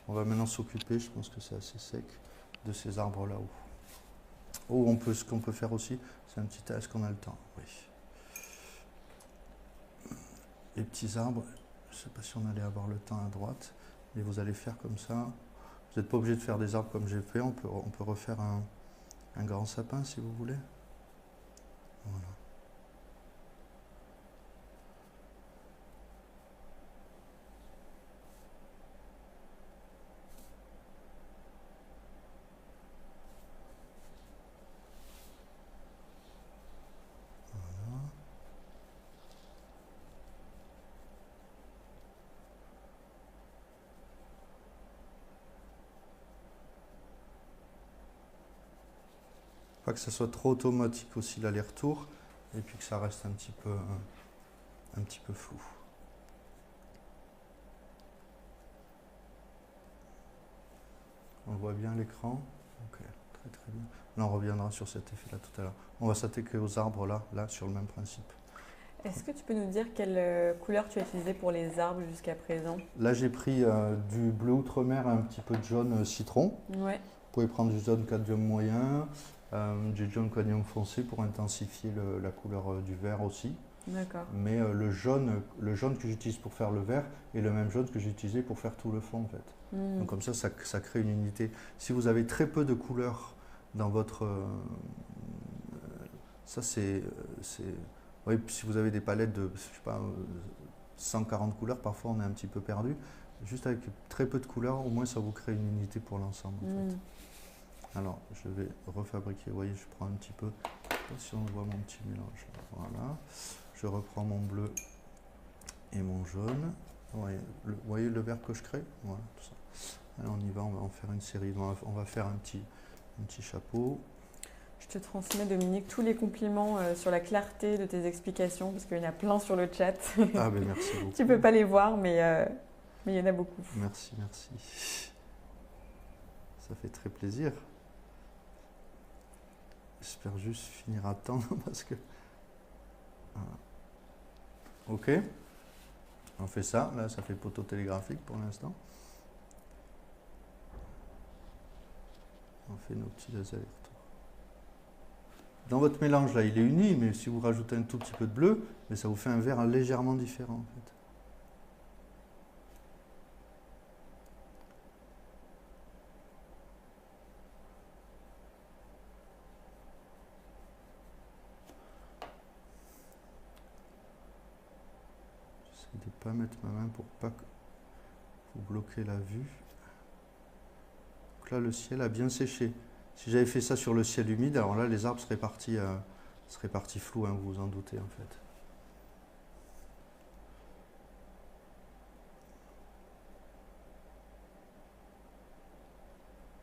On va maintenant s'occuper, je pense que c'est assez sec, de ces arbres là-haut. Oh, ce qu'on peut faire aussi, c'est un petit tas. Est-ce qu'on a le temps? Oui. Les petits arbres, je ne sais pas si on allait avoir le temps à droite, mais vous allez faire comme ça. Vous n'êtes pas obligé de faire des arbres comme j'ai fait, on peut refaire un grand sapin si vous voulez. Voilà. Pas que ça soit trop automatique aussi l'aller-retour, et puis que ça reste un petit peu flou. On le voit bien à l'écran. Ok, très très bien. Là, on reviendra sur cet effet-là tout à l'heure. On va s'attaquer aux arbres là, sur le même principe. Est-ce que tu peux nous dire quelle couleur tu as utilisée pour les arbres jusqu'à présent? Là, j'ai pris du bleu outre-mer et un petit peu de jaune citron. Ouais, Vous pouvez prendre du jaune cadmium moyen, du jaune cadmium foncé pour intensifier la couleur du vert aussi. d'accord. Mais le jaune que j'utilise pour faire le vert est le même jaune que j'ai utilisé pour faire tout le fond en fait. Hmm. Donc comme ça crée une unité. Si vous avez très peu de couleurs dans votre... ça c'est... oui, si vous avez des palettes de, je sais pas, 140 couleurs, parfois on est un petit peu perdu. Juste avec très peu de couleurs, au moins ça vous crée une unité pour l'ensemble en fait. Alors je vais refabriquer, vous voyez, je prends un petit peu, je sais pas si on voit mon petit mélange. Voilà, je reprends mon bleu et mon jaune. Vous voyez le vert que je crée? Voilà, tout ça. Alors on y va, on va en faire une série. On va faire un petit chapeau. Je te transmets, Dominique, tous les compliments sur la clarté de tes explications, parce qu'il y en a plein sur le chat. Ah ben merci beaucoup. Tu peux pas les voir, mais il y en a beaucoup. Merci, merci. Ça fait très plaisir. J'espère juste finir à temps parce que... Voilà. Ok. On fait ça. Là, ça fait poteau télégraphique pour l'instant. On fait nos petits allers-retours. Dans votre mélange, là, il est uni, mais si vous rajoutez un tout petit peu de bleu, mais ça vous fait un vert légèrement différent, en fait. J'essaie de ne pas mettre ma main pour pas que vous bloquez la vue. Donc là, le ciel a bien séché. Si j'avais fait ça sur le ciel humide, alors là, les arbres seraient partis flous, hein, vous vous en doutez, en fait.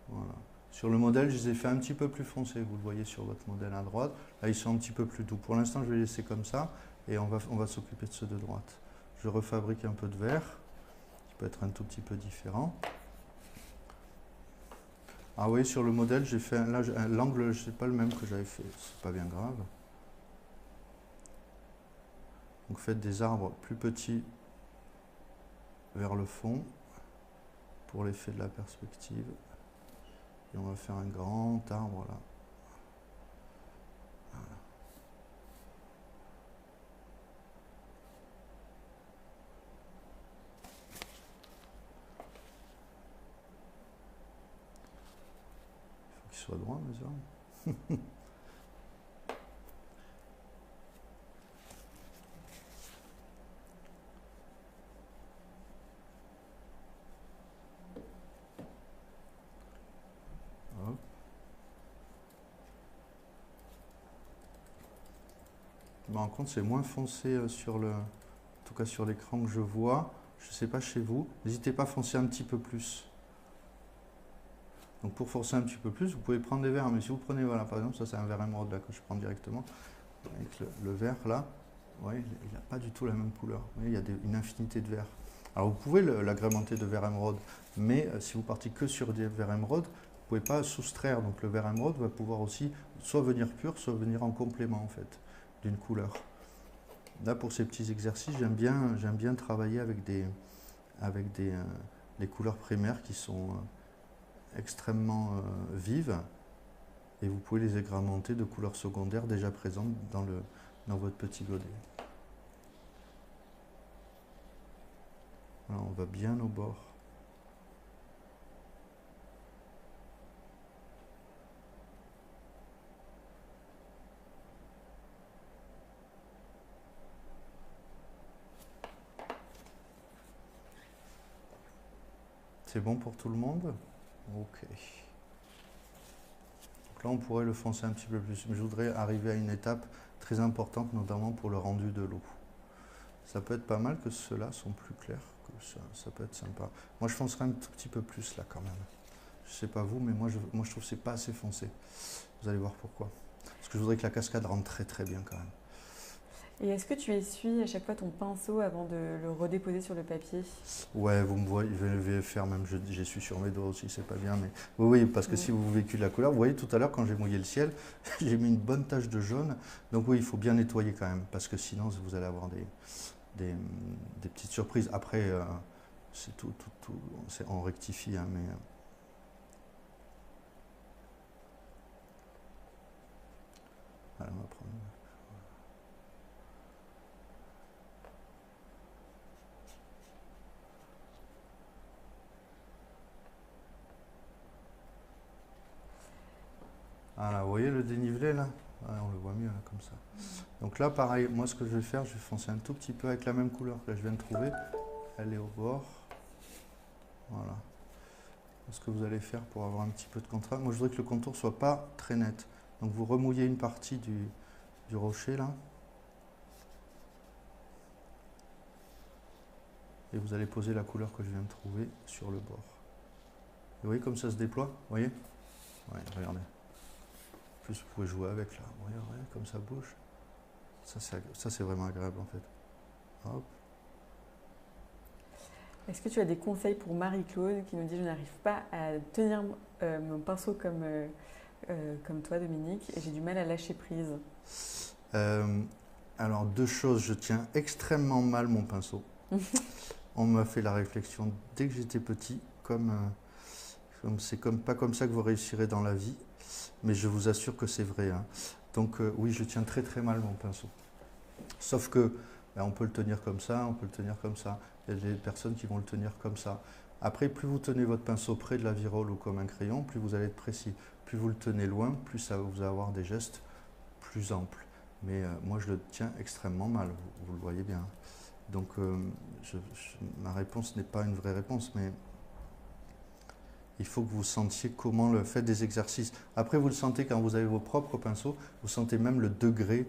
Voilà. Sur le modèle, je les ai fait un petit peu plus foncés, vous le voyez sur votre modèle à droite. Là, ils sont un petit peu plus doux. Pour l'instant, je vais les laisser comme ça, et on va s'occuper de ceux de droite. Je refabrique un peu de vert, qui peut être un tout petit peu différent. Ah oui, sur le modèle, j'ai fait l'angle, je sais pas le même que j'avais fait, c'est pas bien grave. Donc faites des arbres plus petits vers le fond pour l'effet de la perspective. Et on va faire un grand arbre là. Voilà. Il faut qu'il soit droit, mes arbres. Je me rends compte, c'est moins foncé en tout cas sur l'écran que je vois. Je ne sais pas chez vous. N'hésitez pas à foncer un petit peu plus. Donc pour forcer un petit peu plus, vous pouvez prendre des verres. Mais si vous prenez, voilà, par exemple, ça c'est un verre émeraude là que je prends directement. Avec le vert là, ouais, il n'a pas du tout la même couleur. Vous voyez, il y a une infinité de verres. Alors vous pouvez l'agrémenter de verre émeraude, mais si vous partez que sur des verres émeraude, vous ne pouvez pas soustraire. Donc le verre émeraude va pouvoir aussi soit venir pur, soit venir en complément en fait d'une couleur. Là pour ces petits exercices, j'aime bien travailler avec des couleurs primaires qui sont extrêmement vives, et vous pouvez les agrémenter de couleurs secondaires déjà présentes dans votre petit godet. Voilà, on va bien au bord. C'est bon pour tout le monde? Ok. Donc là, on pourrait le foncer un petit peu plus, mais je voudrais arriver à une étape très importante, notamment pour le rendu de l'eau. Ça peut être pas mal que ceux-là sont plus clairs que ça peut être sympa. Moi, je foncerai un tout petit peu plus là quand même. Je sais pas vous, mais moi je trouve que c'est pas assez foncé. Vous allez voir pourquoi. Parce que je voudrais que la cascade rentre très très bien quand même. Et est-ce que tu essuies à chaque fois ton pinceau avant de le redéposer sur le papier? Ouais, vous me voyez, je vais faire même, j'essuie sur mes doigts aussi, c'est pas bien, mais oui, oui, parce que si vous véhiculez la couleur, vous voyez tout à l'heure quand j'ai mouillé le ciel, j'ai mis une bonne tache de jaune, donc oui, il faut bien nettoyer quand même, parce que sinon vous allez avoir des petites surprises. Après, c'est on rectifie, hein, mais... voilà, on va prendre... Voilà, vous voyez le dénivelé là? Ouais, on le voit mieux là, comme ça. Donc là, pareil, moi ce que je vais faire, je vais foncer un tout petit peu avec la même couleur que je viens de trouver. Elle est au bord. Voilà. Ce que vous allez faire pour avoir un petit peu de contraste. Moi, je voudrais que le contour soit pas très net. Donc vous remouillez une partie du rocher là. Et vous allez poser la couleur que je viens de trouver sur le bord. Vous voyez comme ça se déploie? Vous voyez? Ouais, regardez. En plus, vous pouvez jouer avec là. Vous voyez, regardez, comme ça bouge. Ça c'est vraiment agréable en fait. Hop. Est-ce que tu as des conseils pour Marie-Claude qui nous dit je n'arrive pas à tenir mon pinceau comme toi Dominique et j'ai du mal à lâcher prise? Alors deux choses, je tiens extrêmement mal mon pinceau. On m'a fait la réflexion dès que j'étais petit, c'est pas comme ça que vous réussirez dans la vie, mais je vous assure que c'est vrai, hein. Donc oui, je tiens très très mal mon pinceau. Sauf que on peut le tenir comme ça, on peut le tenir comme ça. Il y a des personnes qui vont le tenir comme ça. Après, plus vous tenez votre pinceau près de la virole ou comme un crayon, plus vous allez être précis. Plus vous le tenez loin, plus ça vous allez avoir des gestes plus amples. Mais moi, je le tiens extrêmement mal, vous le voyez bien. Donc, ma réponse n'est pas une vraie réponse, mais il faut que vous sentiez comment le fait des exercices. Après, vous le sentez quand vous avez vos propres pinceaux, vous sentez même le degré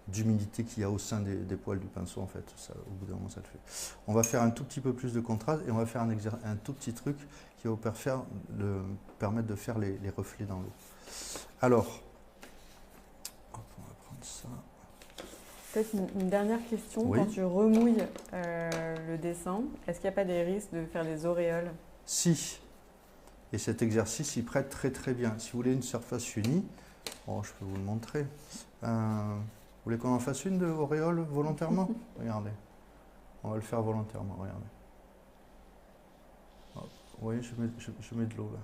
d'humidité qu'il y a au sein des poils du pinceau, en fait. Ça, au bout d'un moment, ça le fait. On va faire un tout petit peu plus de contraste et on va faire un tout petit truc qui va vous permettre de faire les reflets dans l'eau. Alors, hop, on va prendre ça. Peut-être une dernière question. Oui. Quand tu remouilles le dessin, est-ce qu'il n'y a pas des risques de faire des auréoles? Si. Et cet exercice, il prête très très bien. Si vous voulez une surface unie, je peux vous le montrer. Vous voulez qu'on en fasse une de auréole volontairement? Regardez. On va le faire volontairement, regardez. Hop. Vous voyez, je mets de l'eau là.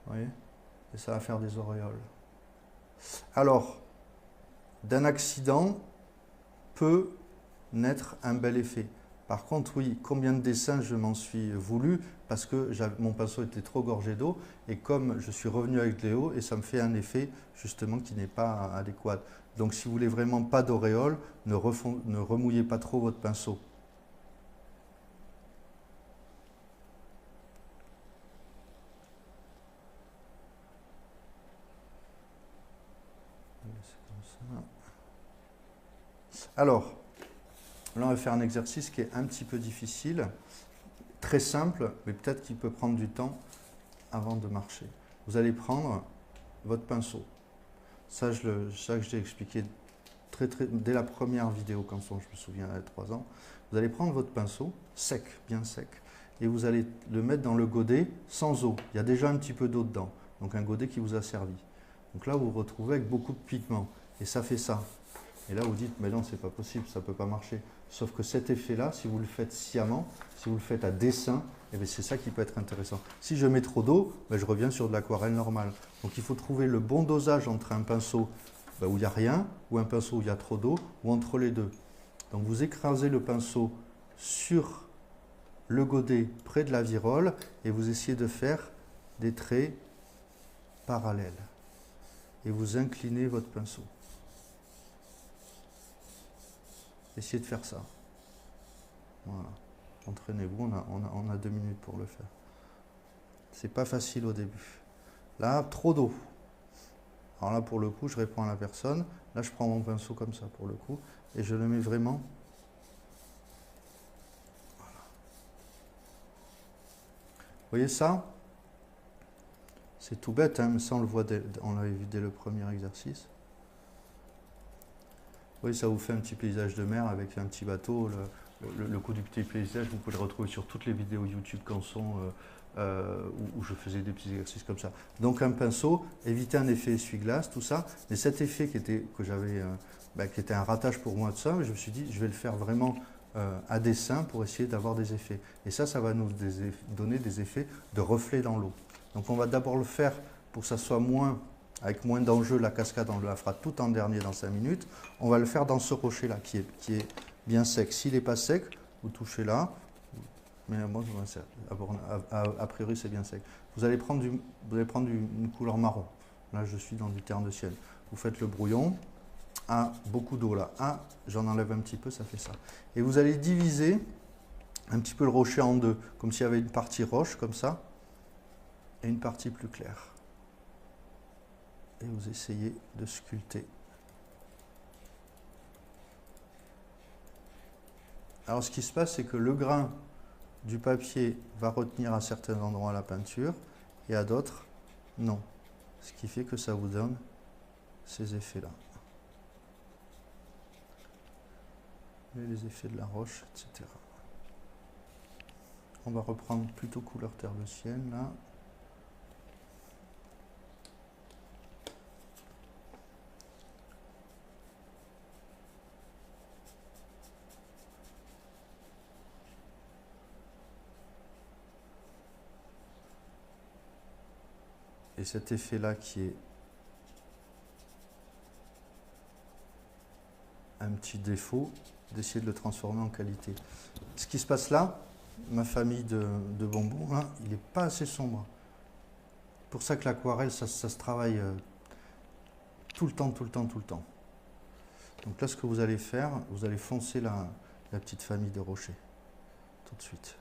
Vous voyez? Et ça va faire des auréoles. Alors, d'un accident peut naître un bel effet. Par contre, oui, combien de dessins je m'en suis voulu parce que mon pinceau était trop gorgé d'eau et comme je suis revenu avec Léo et ça me fait un effet justement qui n'est pas adéquat. Donc si vous voulez vraiment pas d'auréole, ne remouillez pas trop votre pinceau. Alors, là on va faire un exercice qui est un petit peu difficile, très simple, mais peut-être qu'il peut prendre du temps avant de marcher. Vous allez prendre votre pinceau. Ça, que j'ai expliqué dès la première vidéo, quand je me souviens, il y a 3 ans. Vous allez prendre votre pinceau, sec, bien sec, et vous allez le mettre dans le godet sans eau. Il y a déjà un petit peu d'eau dedans, donc un godet qui vous a servi. Donc là, vous vous retrouvez avec beaucoup de pigments, et ça fait ça. Et là, vous dites, mais non, c'est pas possible, ça ne peut pas marcher. Sauf que cet effet-là, si vous le faites sciemment, si vous le faites à dessin, c'est ça qui peut être intéressant. Si je mets trop d'eau, je reviens sur de l'aquarelle normale. Donc il faut trouver le bon dosage entre un pinceau où il n'y a rien, ou un pinceau où il y a trop d'eau, ou entre les deux. Donc vous écrasez le pinceau sur le godet près de la virole, et vous essayez de faire des traits parallèles. Et vous inclinez votre pinceau. Essayez de faire ça. Voilà. Entraînez-vous, on a 2 minutes pour le faire. C'est pas facile au début. Là, trop d'eau. Alors là, pour le coup, je réponds à la personne. Là, je prends mon pinceau comme ça, pour le coup, et je le mets vraiment. Voilà. Vous voyez ça? C'est tout bête, hein, mais ça on le voit, on l'avait vu dès le premier exercice. Oui, ça vous fait un petit paysage de mer avec un petit bateau. Le coup du petit paysage, vous pouvez le retrouver sur toutes les vidéos YouTube où je faisais des petits exercices comme ça. Donc un pinceau, éviter un effet essuie-glace, tout ça. Mais cet effet qui était un ratage pour moi de ça, je me suis dit, je vais le faire vraiment à dessin pour essayer d'avoir des effets. Et ça va nous donner des effets de reflets dans l'eau. Donc on va d'abord le faire pour que ça soit avec moins d'enjeux. La cascade, on la fera tout en dernier dans 5 minutes. On va le faire dans ce rocher-là qui est bien sec. S'il n'est pas sec, vous touchez là. Mais bon, a priori, c'est bien sec. Vous allez prendre une couleur marron. Là, je suis dans du terre de ciel. Vous faites le brouillon. Ah, beaucoup d'eau là. Ah, j'en enlève un petit peu, ça fait ça. Et vous allez diviser un petit peu le rocher en deux, comme s'il y avait une partie roche, comme ça, et une partie plus claire. Et vous essayez de sculpter. Alors, ce qui se passe, c'est que le grain du papier va retenir à certains endroits la peinture et à d'autres, non. Ce qui fait que ça vous donne ces effets-là. Les effets de la roche, etc. On va reprendre plutôt couleur terre de ciel, là. Et cet effet-là qui est un petit défaut, d'essayer de le transformer en qualité. Ce qui se passe là, ma famille de bonbons, là, il n'est pas assez sombre. C'est pour ça que l'aquarelle, ça se travaille tout le temps, tout le temps, tout le temps. Donc là, ce que vous allez faire, vous allez foncer la petite famille de rochers, tout de suite.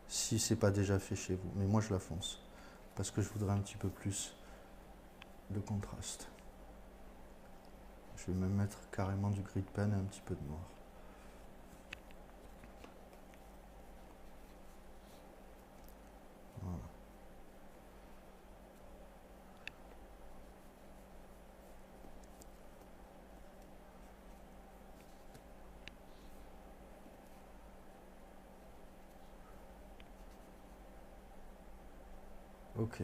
Si ce n'est pas déjà fait chez vous, mais moi je la fonce, parce que je voudrais un petit peu plus de contraste. Je vais même mettre carrément du gris de pen et un petit peu de noir. Voilà. Ok.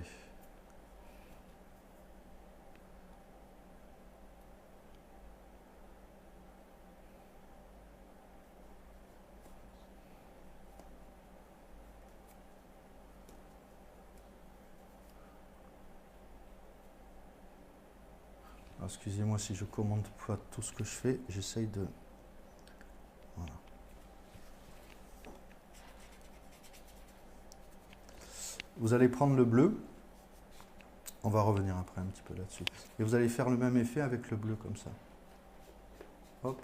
Excusez-moi si je commande pas tout ce que je fais, j'essaye de... Voilà. Vous allez prendre le bleu, on va revenir après un petit peu là-dessus, et vous allez faire le même effet avec le bleu comme ça. Hop,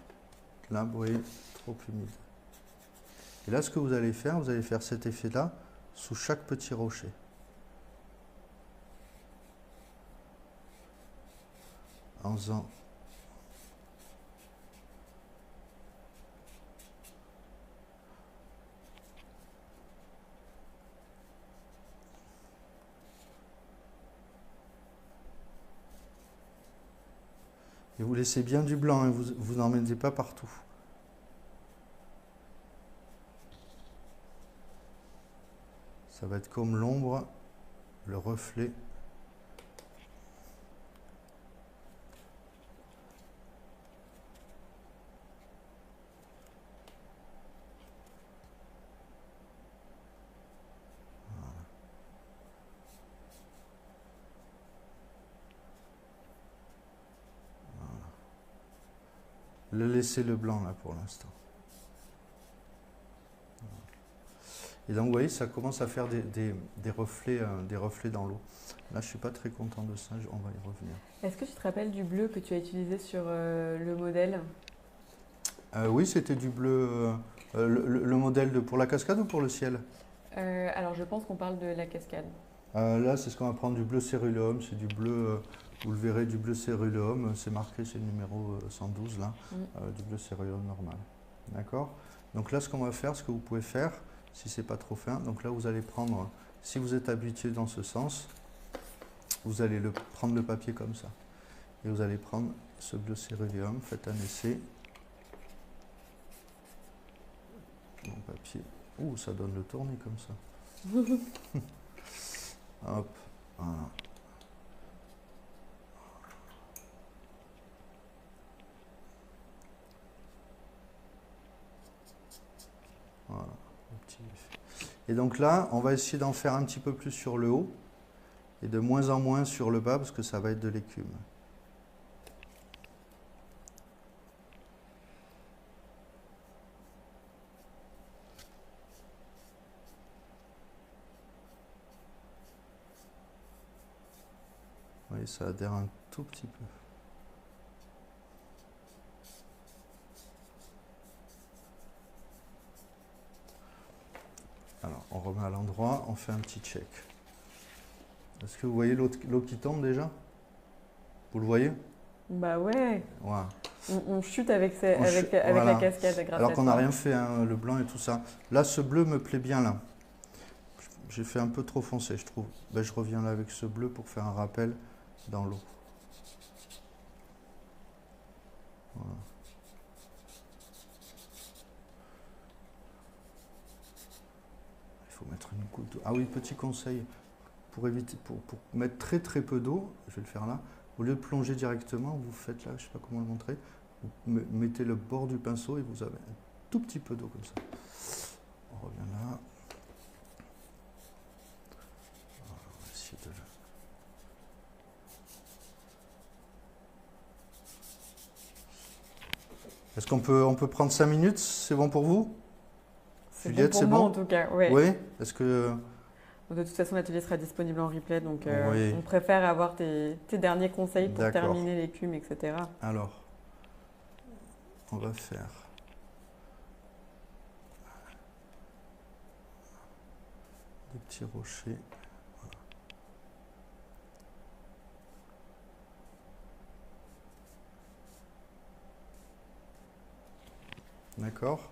là vous voyez, trop humide. Et là ce que vous allez faire cet effet-là sous chaque petit rocher. En faisant et vous laissez bien du blanc, hein, vous n'en mettez pas partout. Ça va être comme l'ombre, le reflet. Le laisser le blanc là pour l'instant. Et donc vous voyez, ça commence à faire des reflets dans l'eau. Là, je ne suis pas très content de ça, on va y revenir. Est-ce que tu te rappelles du bleu que tu as utilisé sur le modèle? Oui, c'était du bleu. Le modèle pour la cascade ou pour le ciel? Alors je pense qu'on parle de la cascade. Là, c'est ce qu'on va prendre du bleu céruleum. C'est du bleu, vous le verrez, du bleu céruleum. C'est marqué, c'est le numéro 112 là, du bleu céruleum normal. D'accord? Donc là, ce qu'on va faire, ce que vous pouvez faire, si c'est pas trop fin, donc là, vous allez prendre, si vous êtes habitué dans ce sens, vous allez prendre le papier comme ça. Et vous allez prendre ce bleu céruleum, faites un essai. Mon papier. Ouh, ça donne le tournis comme ça. Hop, voilà. Voilà, un petit effet. Et donc là, on va essayer d'en faire un petit peu plus sur le haut et de moins en moins sur le bas parce que ça va être de l'écume. Vous voyez, ça adhère un tout petit peu. Alors, on remet à l'endroit, on fait un petit check. Est-ce que vous voyez l'eau qui tombe déjà? Vous le voyez? Bah ouais. Voilà. On chute avec, avec voilà. la cascade. Grâce Alors à qu'on toi. n'a rien fait, hein, le blanc et tout ça. Là, ce bleu me plaît bien là. J'ai fait un peu trop foncé, je trouve. Ben, je reviens là avec ce bleu pour faire un rappel dans l'eau. Voilà. Il faut mettre une goutte d'eau. Ah oui, petit conseil, pour éviter, pour mettre très très peu d'eau, je vais le faire là, au lieu de plonger directement, vous faites là, je ne sais pas comment le montrer, vous mettez le bord du pinceau et vous avez un tout petit peu d'eau comme ça. On revient là. On va essayer de... Est-ce qu'on peut prendre 5 minutes? C'est bon pour vous? Juliette, c'est bon pour moi en tout cas. Ouais. Oui. Est-ce que... De toute façon, l'atelier sera disponible en replay, donc oui. on préfère avoir tes derniers conseils pour terminer l'écume, etc. Alors, on va faire des petits rochers. Voilà. D'accord.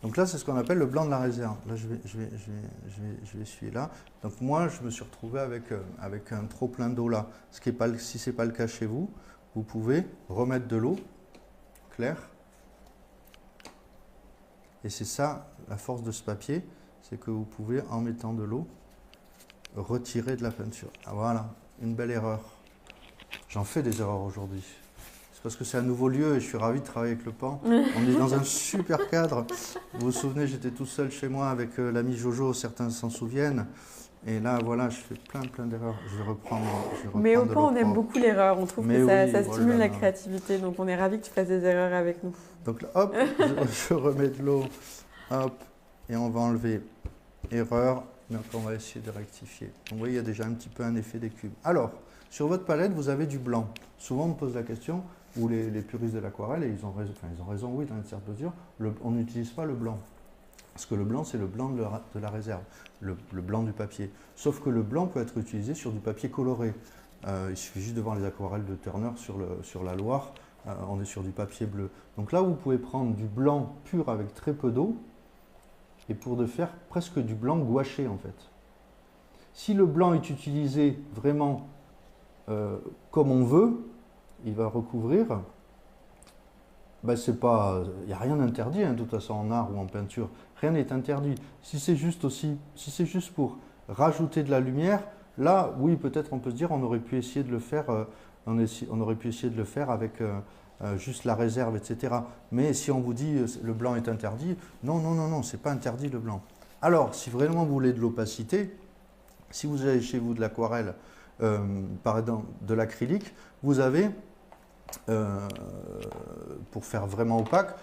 Donc là, c'est ce qu'on appelle le blanc de la réserve. Là, je vais essuyer là. Donc moi, je me suis retrouvé avec un trop plein d'eau là. Si ce n'est pas le cas chez vous, vous pouvez remettre de l'eau claire. Et c'est ça, la force de ce papier, c'est que vous pouvez, en mettant de l'eau, retirer de la peinture. Ah, voilà, une belle erreur. J'en fais des erreurs aujourd'hui. C'est parce que c'est un nouveau lieu et je suis ravi de travailler avec le PAN. On est dans un super cadre. Vous vous souvenez, j'étais tout seul chez moi avec l'ami Jojo, certains s'en souviennent. Et là, voilà, je fais plein d'erreurs. Je vais reprendre. Mais au PAN, on aime beaucoup l'erreur. On trouve que ça stimule la créativité. Donc, on est ravi que tu fasses des erreurs avec nous. Donc là, hop, je remets de l'eau. Hop, et on va enlever erreur. Donc, on va essayer de rectifier. Donc, vous voyez, il y a déjà un petit peu un effet des cubes. Alors, sur votre palette, vous avez du blanc. Souvent, on me pose la question, ou les puristes de l'aquarelle, et ils ont raison, oui, dans une certaine mesure, on n'utilise pas le blanc. Parce que le blanc, c'est le blanc de la réserve, le blanc du papier. Sauf que le blanc peut être utilisé sur du papier coloré. Il suffit juste de voir les aquarelles de Turner sur la Loire. On est sur du papier bleu. Donc là, vous pouvez prendre du blanc pur avec très peu d'eau, et pour de faire presque du blanc gouaché, en fait. Si le blanc est utilisé vraiment comme on veut, il va recouvrir. Ben il n'y a rien d'interdit, hein, de toute façon, en art ou en peinture. Rien n'est interdit. Si c'est juste pour rajouter de la lumière, là, oui, peut-être on peut se dire, on aurait pu essayer de le faire, avec juste la réserve, etc. Mais si on vous dit le blanc est interdit, non, c'est pas interdit le blanc. Alors, si vraiment vous voulez de l'opacité, si vous avez chez vous de l'aquarelle, par exemple de l'acrylique, vous avez, pour faire vraiment opaque,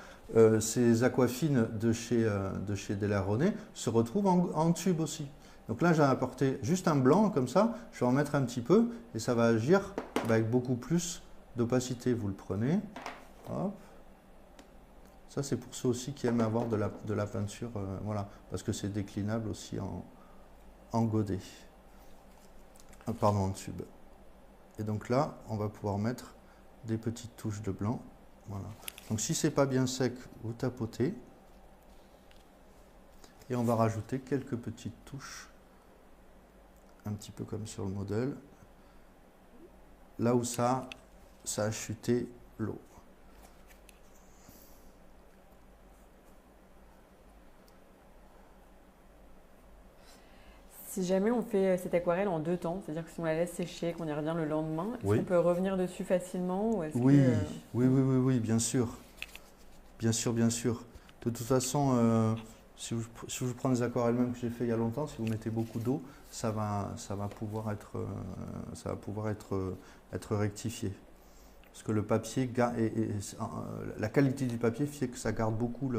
ces aquafines de chez Delaroné se retrouvent en tube aussi. Donc là, j'ai apporté juste un blanc comme ça, je vais en mettre un petit peu et ça va agir avec beaucoup plus d'opacité. Vous le prenez, hop. Ça, c'est pour ceux aussi qui aiment avoir de la peinture, voilà, parce que c'est déclinable aussi en godet. Pardon, en tube. Et donc là, on va pouvoir mettre des petites touches de blanc. Voilà. Donc si c'est pas bien sec, vous tapotez. Et on va rajouter quelques petites touches, un petit peu comme sur le modèle. là où ça a chuté l'eau. Si jamais on fait cette aquarelle en 2 temps, c'est-à-dire que si on la laisse sécher, qu'on y revient le lendemain, est-ce Oui. qu'on peut revenir dessus facilement ou Oui, oui, bien sûr. Bien sûr, bien sûr. De toute façon, si je prends des aquarelles même que j'ai fait il y a longtemps, si vous mettez beaucoup d'eau, ça va pouvoir être rectifié. Parce que le papier, la qualité du papier fait que ça garde beaucoup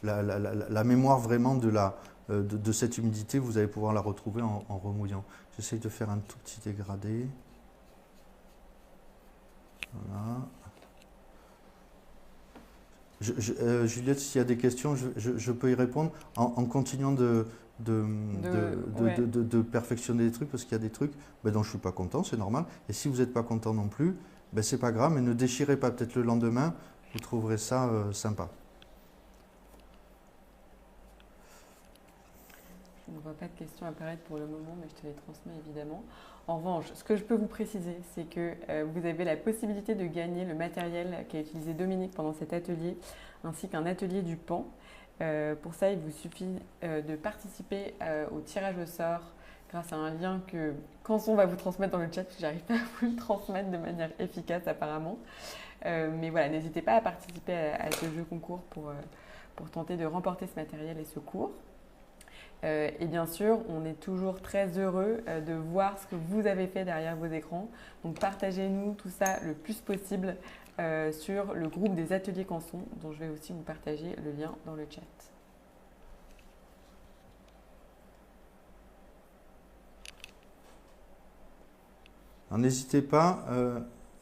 la mémoire vraiment de cette humidité. Vous allez pouvoir la retrouver en remouillant. J'essaye de faire un tout petit dégradé. Voilà. Juliette, s'il y a des questions, je peux y répondre en continuant de perfectionner des trucs, parce qu'il y a des trucs dont je ne suis pas content, c'est normal. Et si vous n'êtes pas content non plus, c'est pas grave, mais ne déchirez pas. Peut-être le lendemain, vous trouverez ça sympa. Je ne vois pas de questions apparaître pour le moment, mais je te les transmets évidemment. En revanche, ce que je peux vous préciser, c'est que vous avez la possibilité de gagner le matériel qu'a utilisé Dominique pendant cet atelier, ainsi qu'un atelier du pan. Pour ça, il vous suffit de participer au tirage au sort grâce à un lien que Canson va vous transmettre dans le chat, parce que j'arrive pas à vous le transmettre de manière efficace apparemment. Mais voilà, n'hésitez pas à participer à ce jeu concours pour tenter de remporter ce matériel et ce cours. Et bien sûr, on est toujours très heureux de voir ce que vous avez fait derrière vos écrans. Donc partagez-nous tout ça le plus possible sur le groupe des ateliers Canson, dont je vais aussi vous partager le lien dans le chat. N'hésitez pas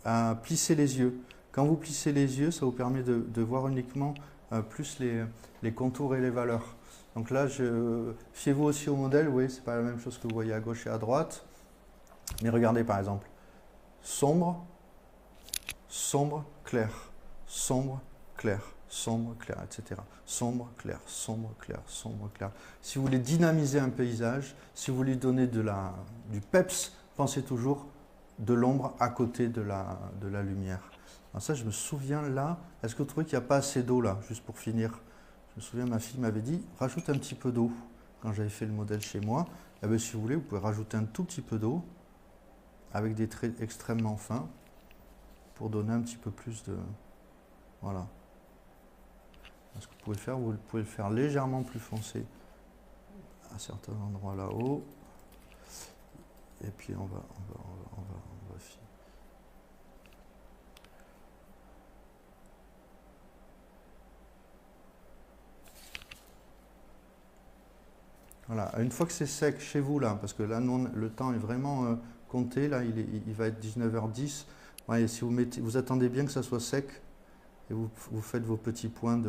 à plisser les yeux. Quand vous plissez les yeux, ça vous permet de voir uniquement plus les contours et les valeurs. Donc là, fiez-vous aussi au modèle, vous voyez, ce n'est pas la même chose que vous voyez à gauche et à droite. Mais regardez par exemple, sombre, sombre, clair, sombre, clair, sombre, clair, etc. Sombre, clair, sombre, clair, sombre, clair. Si vous voulez dynamiser un paysage, si vous voulez donner du peps, pensez toujours de l'ombre à côté de la lumière. Alors ça, je me souviens là, est-ce que vous trouvez qu'il n'y a pas assez d'eau là, juste pour finir? Je me souviens, ma fille m'avait dit, rajoute un petit peu d'eau quand j'avais fait le modèle chez moi. Eh bien, si vous voulez, vous pouvez rajouter un tout petit peu d'eau avec des traits extrêmement fins pour donner un petit peu plus de... Voilà. Ce que vous pouvez faire, vous pouvez le faire légèrement plus foncé à certains endroits là-haut. Et puis, on va finir. Voilà, une fois que c'est sec chez vous, là, parce que là, le temps est vraiment compté, là, il va être 19h10. Ouais, si vous attendez bien que ça soit sec, et vous faites vos petits points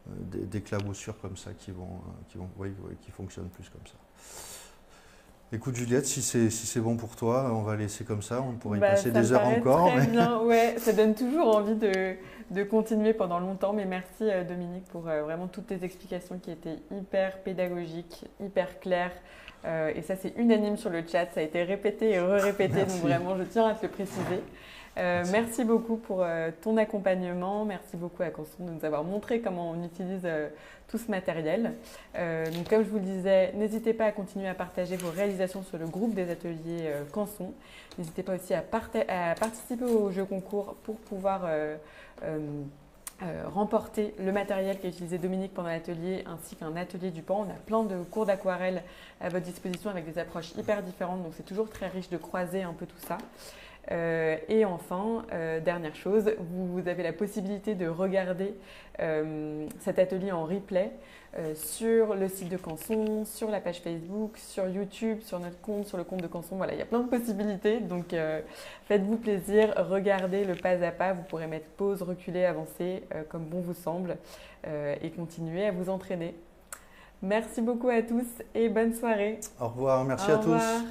d'éclaboussure comme ça qui fonctionnent plus comme ça. Écoute Juliette, si c'est bon pour toi, on va laisser comme ça, on pourrait y passer des heures encore. Très bien, ouais, ça donne toujours envie de continuer pendant longtemps, mais merci Dominique pour vraiment toutes tes explications qui étaient hyper pédagogiques, hyper claires. Et ça c'est unanime sur le chat, ça a été répété et re-répété, donc vraiment je tiens à te le préciser. Merci beaucoup pour ton accompagnement, merci beaucoup à Canson de nous avoir montré comment on utilise tout ce matériel. Donc comme je vous le disais, n'hésitez pas à continuer à partager vos réalisations sur le groupe des ateliers Canson. N'hésitez pas aussi à participer au jeu concours pour pouvoir remporter le matériel qu'a utilisé Dominique pendant l'atelier ainsi qu'un atelier du pan. On a plein de cours d'aquarelle à votre disposition avec des approches hyper différentes, donc c'est toujours très riche de croiser un peu tout ça. Et enfin, dernière chose, vous avez la possibilité de regarder cet atelier en replay sur le site de Canson, sur la page Facebook, sur YouTube, sur notre compte, sur le compte de Canson. Voilà, il y a plein de possibilités. Donc, faites-vous plaisir, regardez le pas à pas. Vous pourrez mettre pause, reculer, avancer comme bon vous semble et continuer à vous entraîner. Merci beaucoup à tous et bonne soirée. Au revoir, merci à tous. Au revoir.